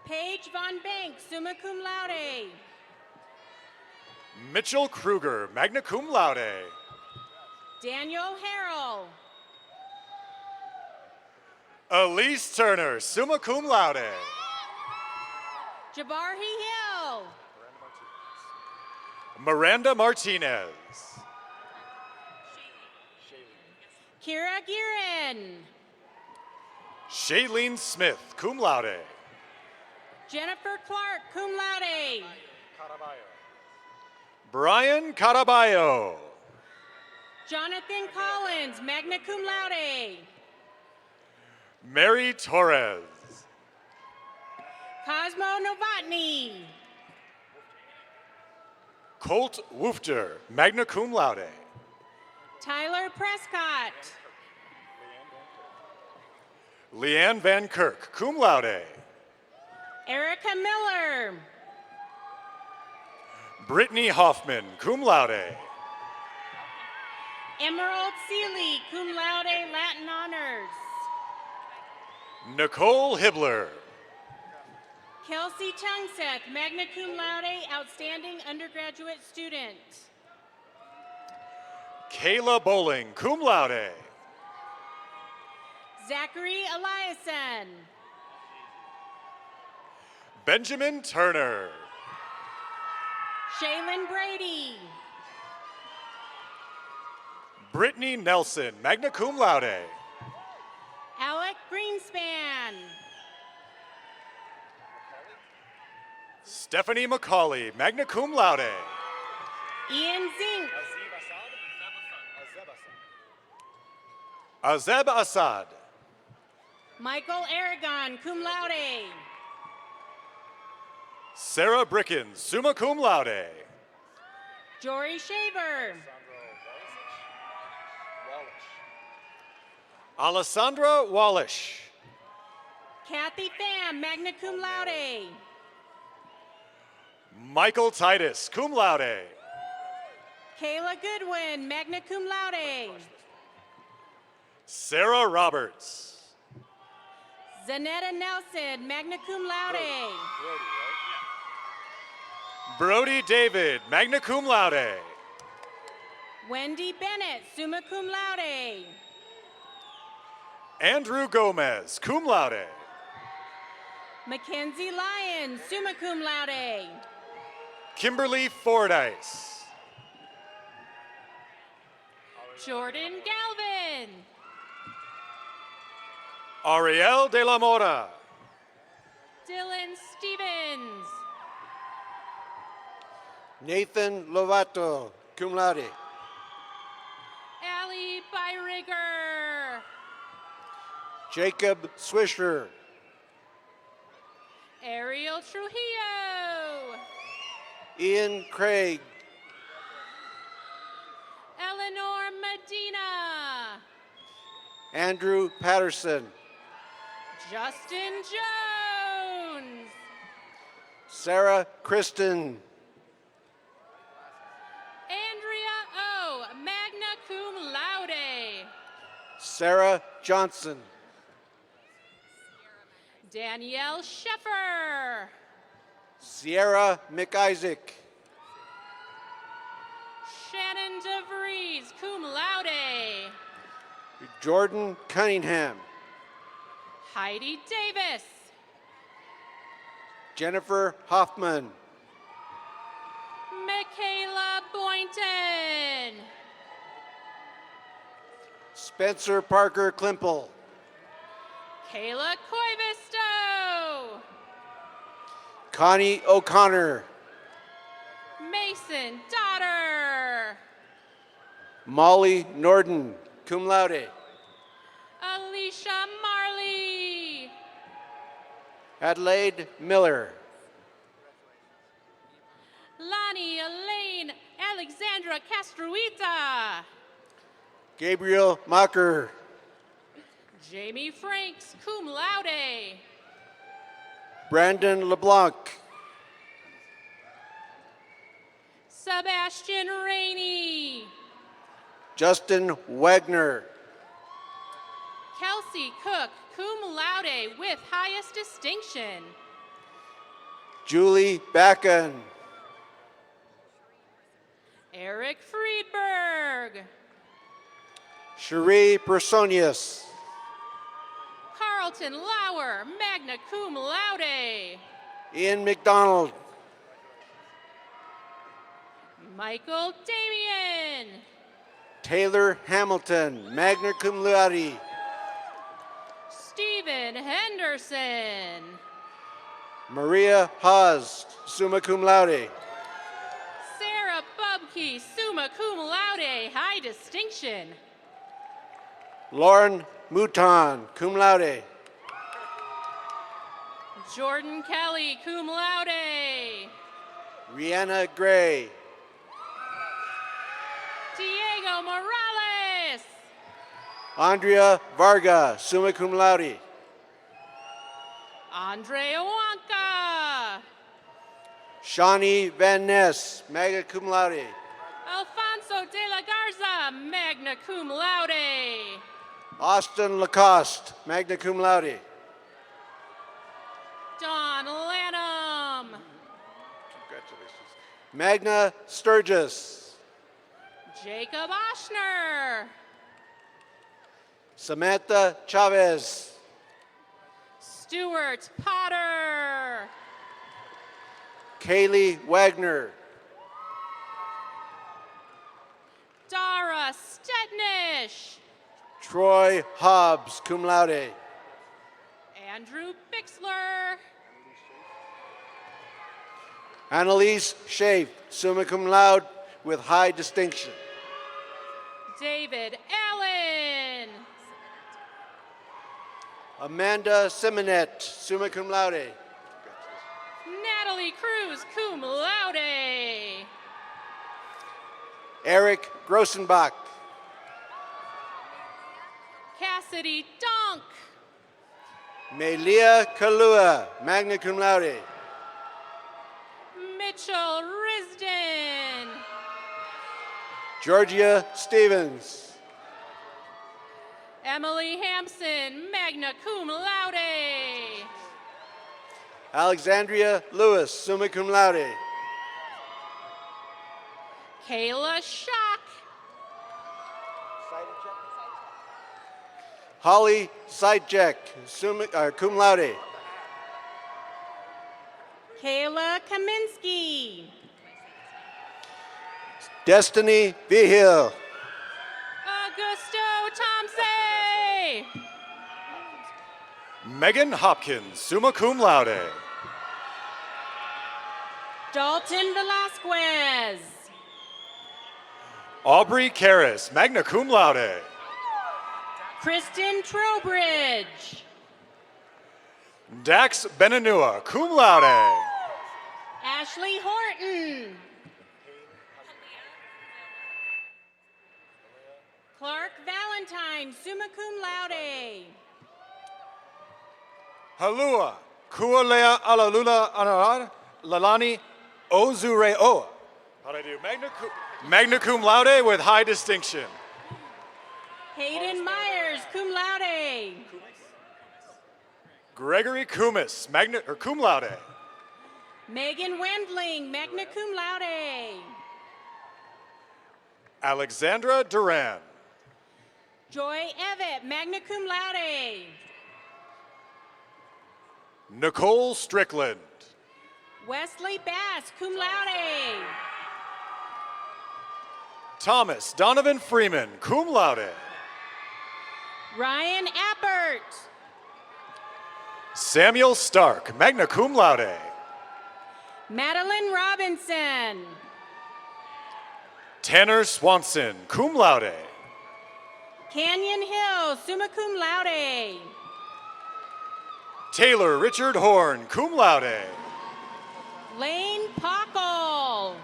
Paige Von Bank, summa cum laude. Mitchell Kruger, magna cum laude. Daniel Harrell. Elise Turner, summa cum laude. Jabari Hill. Miranda Martinez. Kira Girin. Shailene Smith, cum laude. Jennifer Clark, cum laude. Brian Caraballo. Jonathan Collins, magna cum laude. Mary Torres. Cosmo Novotny. Colt Woofter, magna cum laude. Tyler Prescott. Leanne Van Kirk, cum laude. Erica Miller. Brittany Hoffman, cum laude. Emerald Seeley, cum laude, Latin honors. Nicole Hibbler. Kelsey Tungseth, magna cum laude, outstanding undergraduate student. Kayla Bowling, cum laude. Zachary Eliason. Benjamin Turner. Shaylin Brady. Brittany Nelson, magna cum laude. Alec Greenspan. Stephanie McCauley, magna cum laude. Ian Zink. Azeb Assad. Michael Aragon, cum laude. Sarah Brickens, summa cum laude. Jory Shaver. Alessandra Wallish. Kathy Pham, magna cum laude. Michael Titus, cum laude. Kayla Goodwin, magna cum laude. Sarah Roberts. Zanetta Nelson, magna cum laude. Brody David, magna cum laude. Wendy Bennett, summa cum laude. Andrew Gomez, cum laude. Mackenzie Lyon, summa cum laude. Kimberly Fordyce. Jordan Galvin. Ariel de la Mora. Dylan Stevens. Nathan Lovato, cum laude. Allie Byrigger. Jacob Swisher. Ariel Trujillo. Ian Craig. Ellen Andrew Patterson. Justin Jones. Sarah Kristen. Andrea O, magna cum laude. Sarah Johnson. Danielle Sheffer. Sierra McIsaac. Shannon DeVries, cum laude. Jordan Cunningham. Heidi Davis. Jennifer Hoffman. Michaela Boynton. Spencer Parker Klimple. Kayla Coivisto. Connie O'Connor. Mason Daughter. Molly Norden, cum laude. Alicia Marley. Adelaide Miller. Lonnie Elaine Alexandra Castruita. Gabriel Mocker. Jamie Franks, cum laude. Brandon LeBlanc. Sebastian Rainey. Justin Wagner. Kelsey Cook, cum laude with highest distinction. Julie Backen. Eric Friedberg. Cherie Personius. Carlton Lauer, magna cum laude. Ian McDonald. Michael Damian. Taylor Hamilton, magna cum laude. Stephen Henderson. Maria Haas, summa cum laude. Sarah Bubke, summa cum laude, high distinction. Lauren Mouton, cum laude. Jordan Kelly, cum laude. Rihanna Gray. Diego Morales. Andrea Varga, summa cum laude. Andre Owanka. Shawnee Van Ness, magna cum laude. Alfonso de la Garza, magna cum laude. Austin Lacoste, magna cum laude. Don Lanham. Congratulations. Magna Sturgis. Jacob Oshner. Samantha Chavez. Stuart Potter. Kaylee Wagner. Dara Stetnish. Troy Hobbs, cum laude. Andrew Bixler. Annalise Schaaf, summa cum laude with high distinction. David Allen. Amanda Simonet, summa cum laude. Natalie Cruz, cum laude. Eric Grossenbach. Cassidy Donk. Melia Kalua, magna cum laude. Mitchell Risden. Georgia Stevens. Emily Hampson, magna cum laude. Alexandria Lewis, summa cum laude. Kayla Schock. Holly Seidjek, cum laude. Kayla Kaminsky. Destiny Vigil. Augusto Thompson. Megan Hopkins, summa cum laude. Dalton Velasquez. Aubrey Karras, magna cum laude. Kristen Trowbridge. Dax Benanua, cum laude. Ashley Horton. Clark Valentine, summa cum laude. Halua, Kualea Alalula Anarad, Lalani Ozure Oa. How'd I do? Magna cum laude with high distinction. Hayden Myers, cum laude. Gregory Kumis, cum laude. Megan Wendling, magna cum laude. Alexandra Duran. Joy Evett, magna cum laude. Nicole Strickland. Wesley Bass, cum laude. Thomas Donovan Freeman, cum laude. Ryan Appert. Samuel Stark, magna cum laude. Madeline Robinson. Tanner Swanson, cum laude. Canyon Hill, summa cum laude. Taylor Richard Horn, cum laude. Lane Pockle.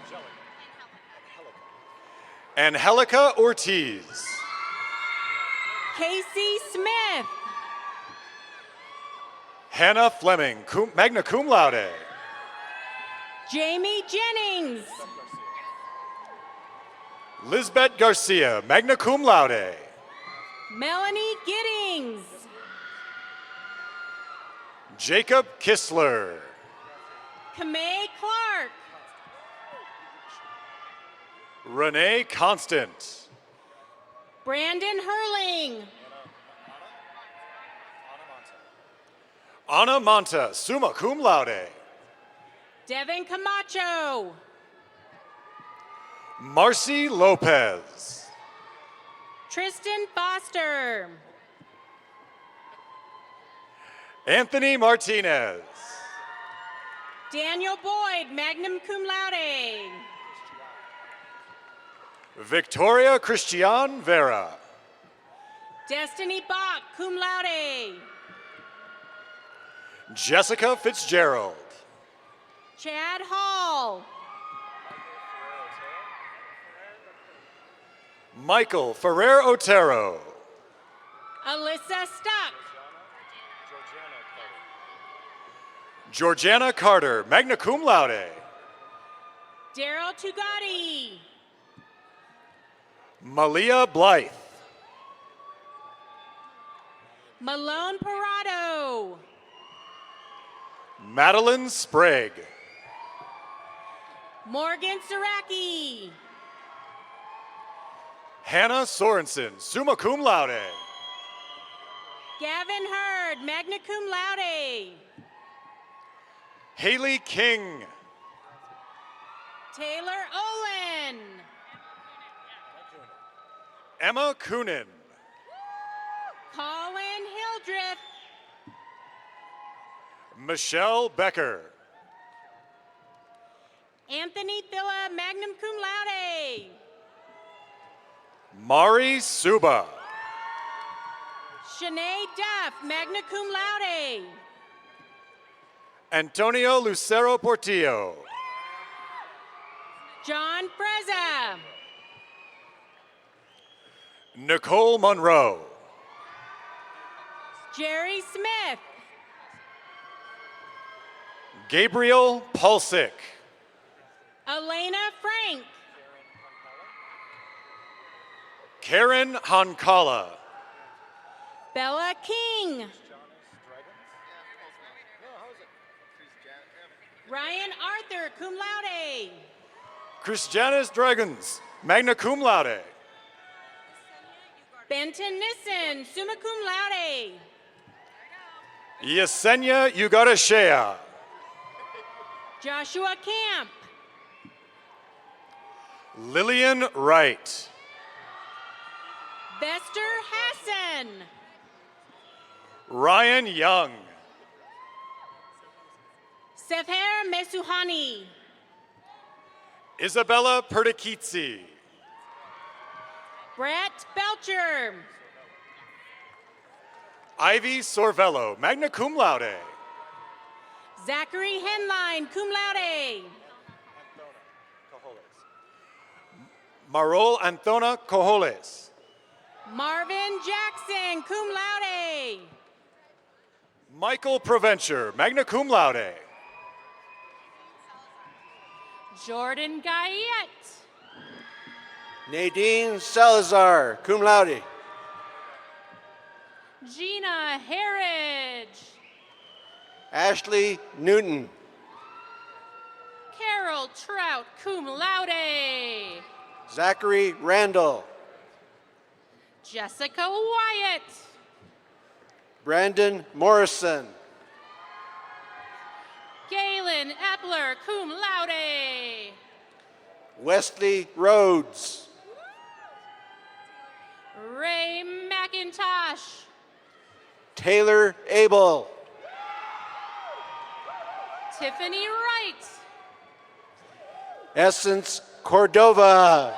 Angelica Ortiz. Casey Smith. Hannah Fleming, magna cum laude. Jamie Jennings. Lisbeth Garcia, magna cum laude. Melanie Giddings. Jacob Kistler. Kamei Clark. Renee Constant. Brandon Hurling. Ana Monta, summa cum laude. Devin Camacho. Marcy Lopez. Tristan Foster. Anthony Martinez. Daniel Boyd, magna cum laude. Victoria Christian Vera. Destiny Bach, cum laude. Jessica Fitzgerald. Chad Hall. Michael Ferrer Otero. Alyssa Stuck. Georgiana Carter, magna cum laude. Daryl Tugati. Malia Blythe. Malone Parado. Madeline Sprague. Morgan Saraki. Hannah Sorensen, summa cum laude. Gavin Hurd, magna cum laude. Haley King. Taylor Olin. Emma Coonan. Colin Hildreth. Michelle Becker. Anthony Thilla, magna cum laude. Mari Suba. Shanae Duff, magna cum laude. Antonio Lucero Portillo. John Freza. Nicole Monroe. Jerry Smith. Gabriel Pulsick. Elena Frank. Karen Hankala. Bella King. Ryan Arthur, cum laude. Christianis Dragons, magna cum laude. Benton Nissen, summa cum laude. Yesenia Ugarashea. Joshua Camp. Lillian Wright. Bester Hassan. Ryan Young. Sefer Mesuhani. Isabella Pertikitsi. Brett Belcher. Ivy Sorvello, magna cum laude. Zachary Henline, cum laude. Marol Anthona Cojoles. Marvin Jackson, cum laude. Michael Provencher, magna cum laude. Jordan Guyette. Nadine Salazar, cum laude. Gina Harridge. Ashley Newton. Carol Trout, cum laude. Zachary Randall. Jessica Wyatt. Brandon Morrison. Galen Epler, cum laude. Wesley Rhodes. Ray McIntosh. Taylor Abel. Tiffany Wright. Essence Cordova.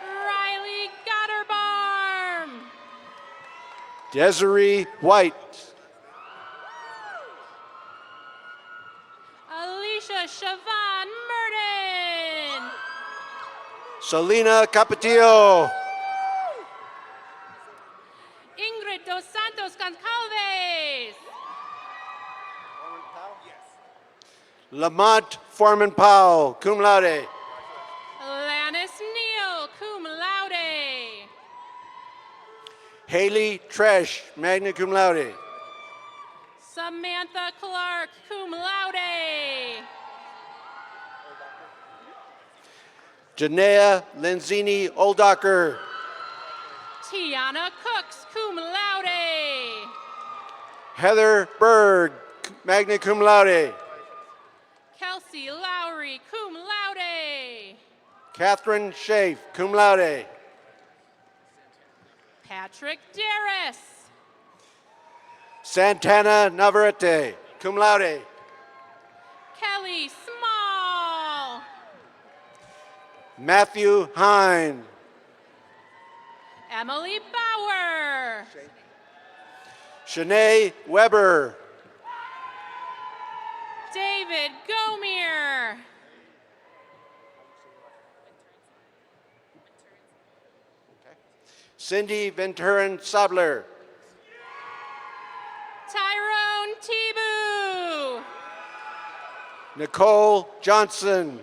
Riley Gotterbarm. Desiree White. Alicia Siobhan Murden. Selena Capetillo. Ingrid Dos Santos Goncalves. Lamont Foreman Powell, cum laude. Lannis Neal, cum laude. Haley Tresh, magna cum laude. Samantha Clark, cum laude. Janaea Lenzini Oldacher. Tiana Cooks, cum laude. Heather Berg, magna cum laude. Kelsey Lowry, cum laude. Catherine Schaaf, cum laude. Patrick Darris. Santana Navarrete, cum laude. Kelly Small. Matthew Hine. Emily Bauer. Shanae Weber. David Gomier. Cindy Venturan Sabler. Tyrone Tibu. Nicole Johnson.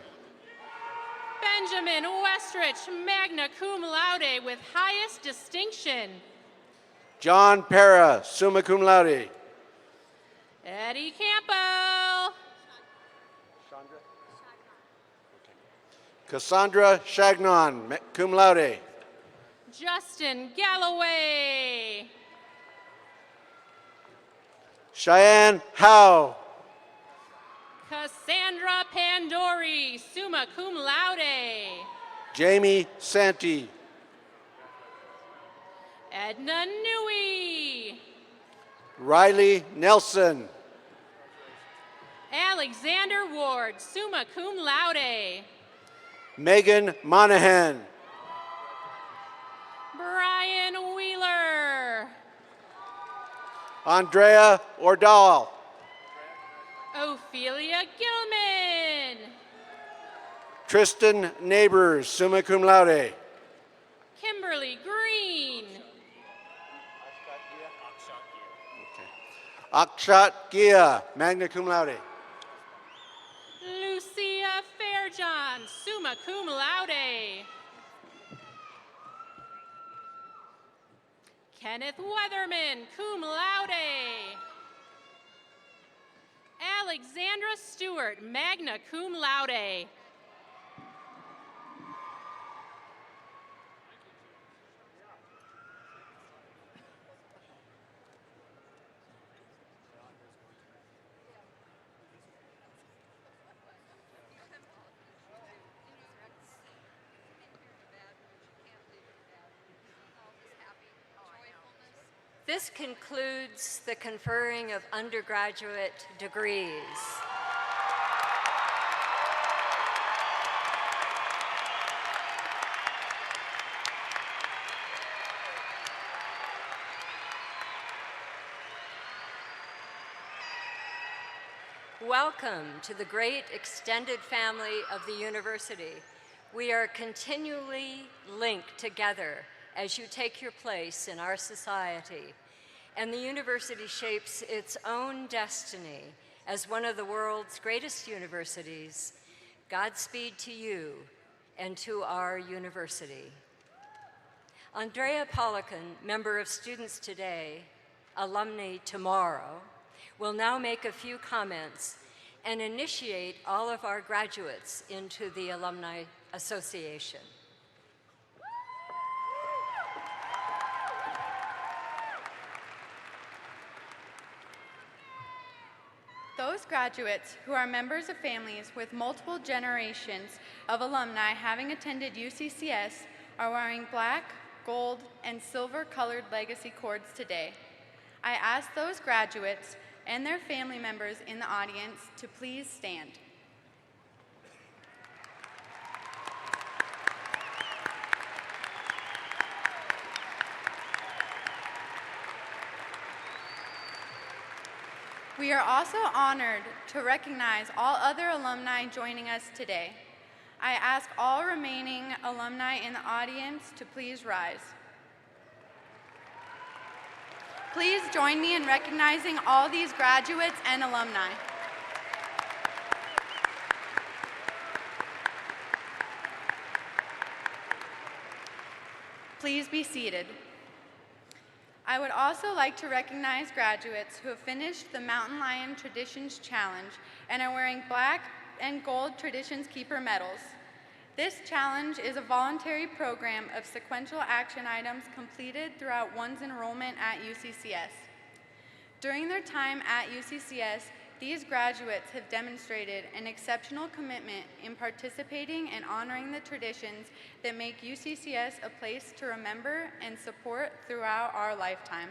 Benjamin Westrich, magna cum laude with highest distinction. John Para, summa cum laude. Eddie Campbell. Cassandra Chagnon, cum laude. Justin Galloway. Cheyenne Howe. Cassandra Pandori, summa cum laude. Jamie Santee. Edna Newey. Riley Nelson. Alexander Ward, summa cum laude. Megan Monahan. Brian Wheeler. Andrea Ordal. Ophelia Gilman. Tristan Neighbors, summa cum laude. Kimberly Green. Akshat Gia, magna cum laude. Lucia Fairjohn, summa cum laude. Kenneth Weatherman, cum laude. Alexandra Stewart, magna cum laude. This concludes the conferring of undergraduate degrees. Welcome to the great extended family of the university. We are continually linked together as you take your place in our society, and the university shapes its own destiny as one of the world's greatest universities. Godspeed to you and to our university. Andrea Polican, member of Students Today, Alumni Tomorrow, will now make a few comments and initiate all of our graduates into the Alumni Association. Those graduates who are members of families with multiple generations of alumni having attended UCCS are wearing black, gold, and silver-colored legacy cords today. I ask those graduates and their family members in the audience to please stand. We are also honored to recognize all other alumni joining us today. I ask all remaining alumni in the audience to please rise. Please join me in recognizing all these graduates and alumni. Please be seated. I would also like to recognize graduates who have finished the Mountain Lion Traditions Challenge and are wearing black and gold Traditions Keeper medals. This challenge is a voluntary program of sequential action items completed throughout one's enrollment at UCCS. During their time at UCCS, these graduates have demonstrated an exceptional commitment in participating and honoring the traditions that make UCCS a place to remember and support throughout our lifetime.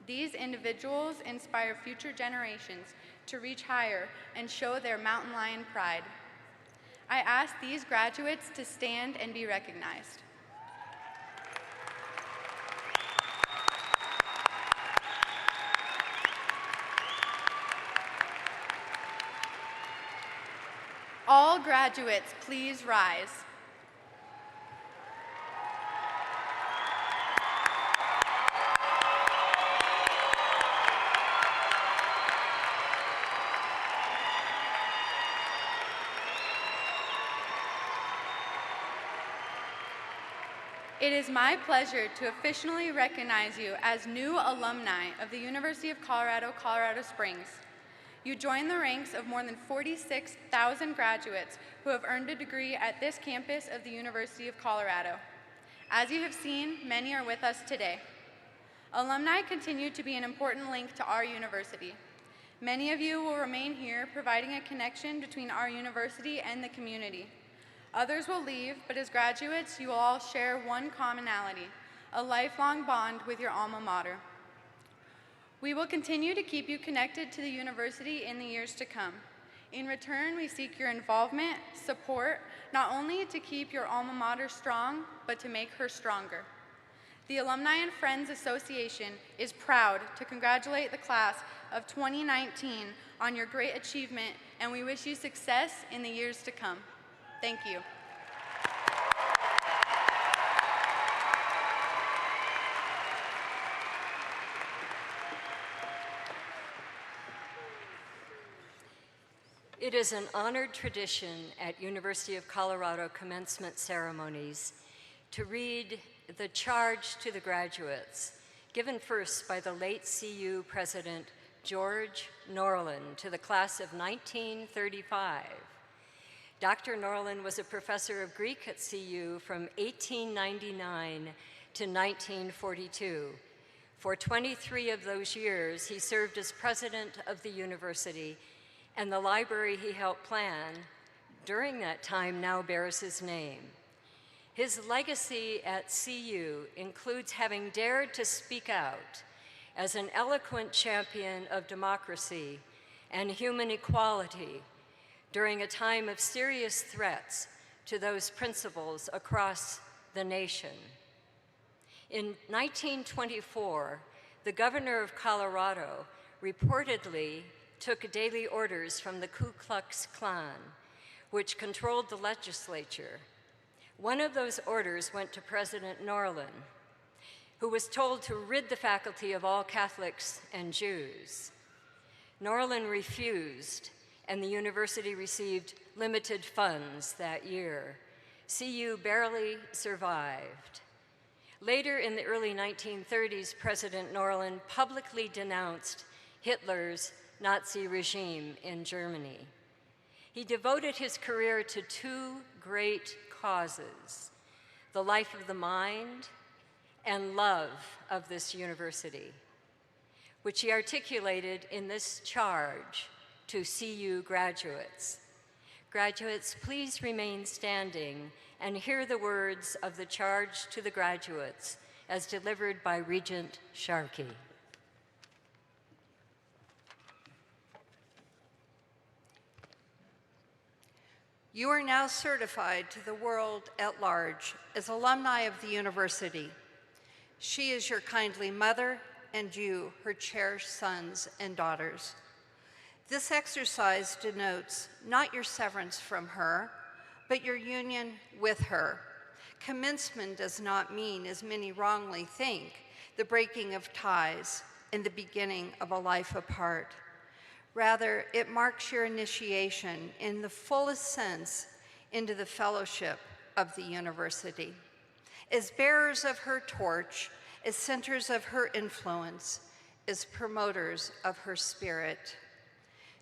These individuals inspire future generations to reach higher and show their mountain lion pride. I ask these graduates to stand and be recognized. All graduates, please rise. It is my pleasure to officially recognize you as new alumni of the University of Colorado, Colorado Springs. You join the ranks of more than 46,000 graduates who have earned a degree at this campus of the University of Colorado. As you have seen, many are with us today. Alumni continue to be an important link to our university. Many of you will remain here, providing a connection between our university and the community. Others will leave, but as graduates, you will all share one commonality, a lifelong bond with your alma mater. We will continue to keep you connected to the university in the years to come. In return, we seek your involvement, support, not only to keep your alma mater strong, but to make her stronger. The Alumni and Friends Association is proud to congratulate the class of 2019 on your great achievement, and we wish you success in the years to come. Thank you. It is an honored tradition at University of Colorado commencement ceremonies to read the charge to the graduates, given first by the late CU President George Norland to the class of 1935. Dr. Norland was a professor of Greek at CU from 1899 to 1942. For 23 of those years, he served as president of the university, and the library he helped plan during that time now bears his name. His legacy at CU includes having dared to speak out as an eloquent champion of democracy and human equality during a time of serious threats to those principles across the nation. In 1924, the governor of Colorado reportedly took daily orders from the Ku Klux Klan, which controlled the legislature. One of those orders went to President Norlin, who was told to rid the faculty of all Catholics and Jews. Norlin refused, and the university received limited funds that year. CU barely survived. Later in the early 1930s, President Norlin publicly denounced Hitler's Nazi regime in Germany. He devoted his career to two great causes: the life of the mind and love of this university, which he articulated in this charge to CU graduates. Graduates, please remain standing and hear the words of the charge to the graduates as delivered by Regent Sharkey. You are now certified to the world at large as alumni of the university. She is your kindly mother, and you, her cherished sons and daughters. This exercise denotes not your severance from her, but your union with her. Commencement does not mean, as many wrongly think, the breaking of ties and the beginning of a life apart. Rather, it marks your initiation in the fullest sense into the fellowship of the university. As bearers of her torch, as centers of her influence, as promoters of her spirit.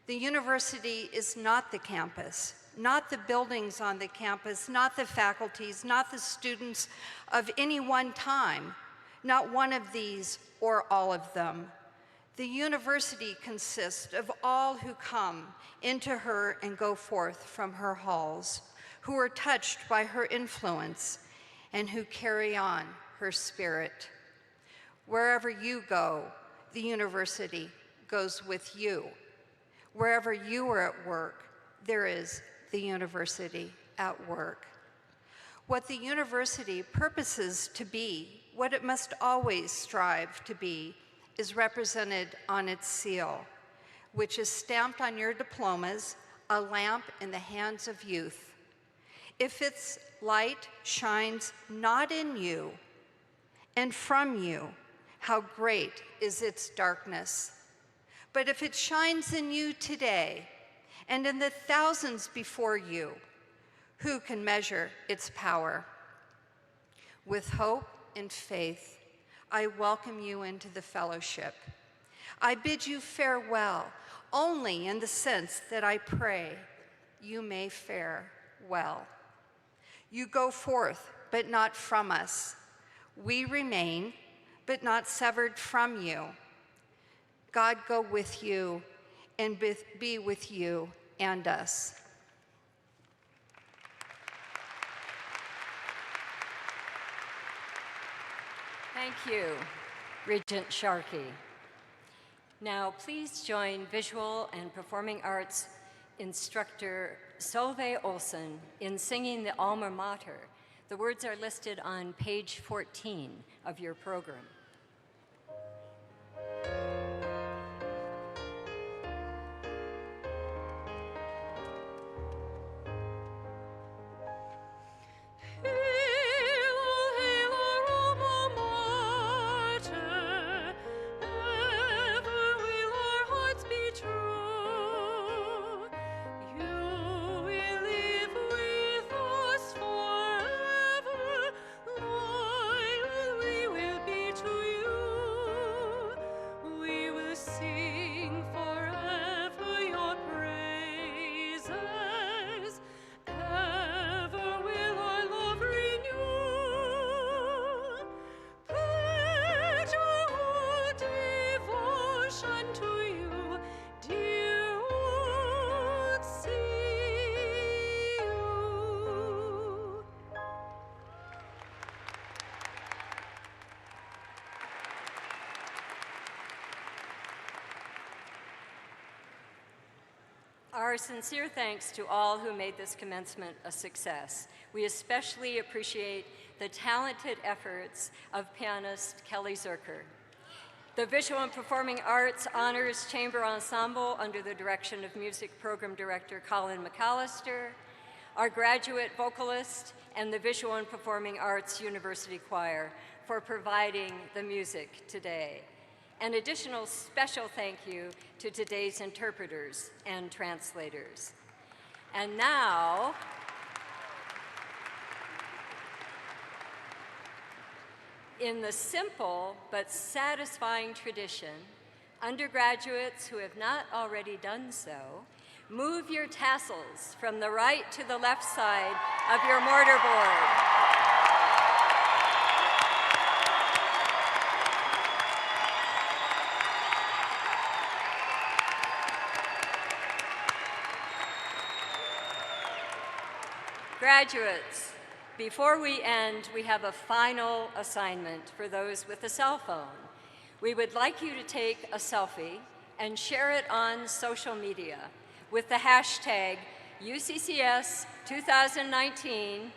The university is not the campus, not the buildings on the campus, not the faculties, not the students of any one time, not one of these or all of them. The university consists of all who come into her and go forth from her halls, who are touched by her influence and who carry on her spirit. Wherever you go, the university goes with you. Wherever you are at work, there is the university at work. What the university purposes to be, what it must always strive to be, is represented on its seal, which is stamped on your diplomas, a lamp in the hands of youth. If its light shines not in you and from you, how great is its darkness. But if it shines in you today and in the thousands before you, who can measure its power? With hope and faith, I welcome you into the fellowship. I bid you farewell only in the sense that I pray you may fare well. You go forth, but not from us. We remain, but not severed from you. God go with you and be with you and us. Thank you, Regent Sharkey. Now, please join visual and performing arts instructor Solveig Olsen in singing the Alma Mater. The words are listed on page 14 of your program. Our sincere thanks to all who made this commencement a success. We especially appreciate the talented efforts of pianist Kelly Zerker. The Visual and Performing Arts Honors Chamber Ensemble under the direction of Music Program Director Colin McAllister, our graduate vocalist, and the Visual and Performing Arts University Choir for providing the music today. An additional special thank you to today's interpreters and translators. And now, in the simple but satisfying tradition, undergraduates who have not already done so, move your tassels from the right to the left side of your mortarboard. Graduates, before we end, we have a final assignment for those with a cell phone. We would like you to take a selfie and share it on social media with the hashtag UCCS 2019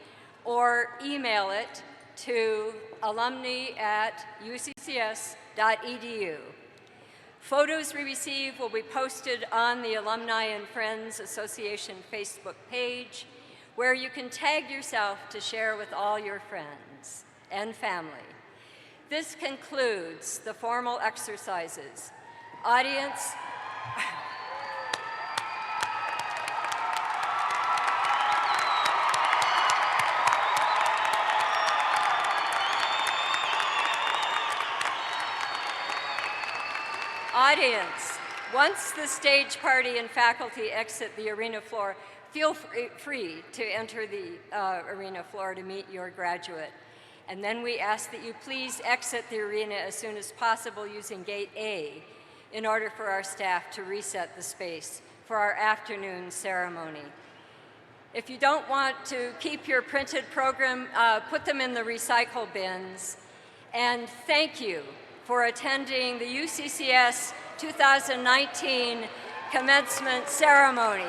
or email it to alumni@uccs.edu. Photos we receive will be posted on the Alumni and Friends Association Facebook page, where you can tag yourself to share with all your friends and family. This concludes the formal exercises. Audience, once the stage party and faculty exit the arena floor, feel free to enter the arena floor to meet your graduate. And then we ask that you please exit the arena as soon as possible using Gate A in order for our staff to reset the space for our afternoon ceremony. If you don't want to keep your printed program, put them in the recycle bins. And thank you for attending the UCCS 2019 commencement ceremony.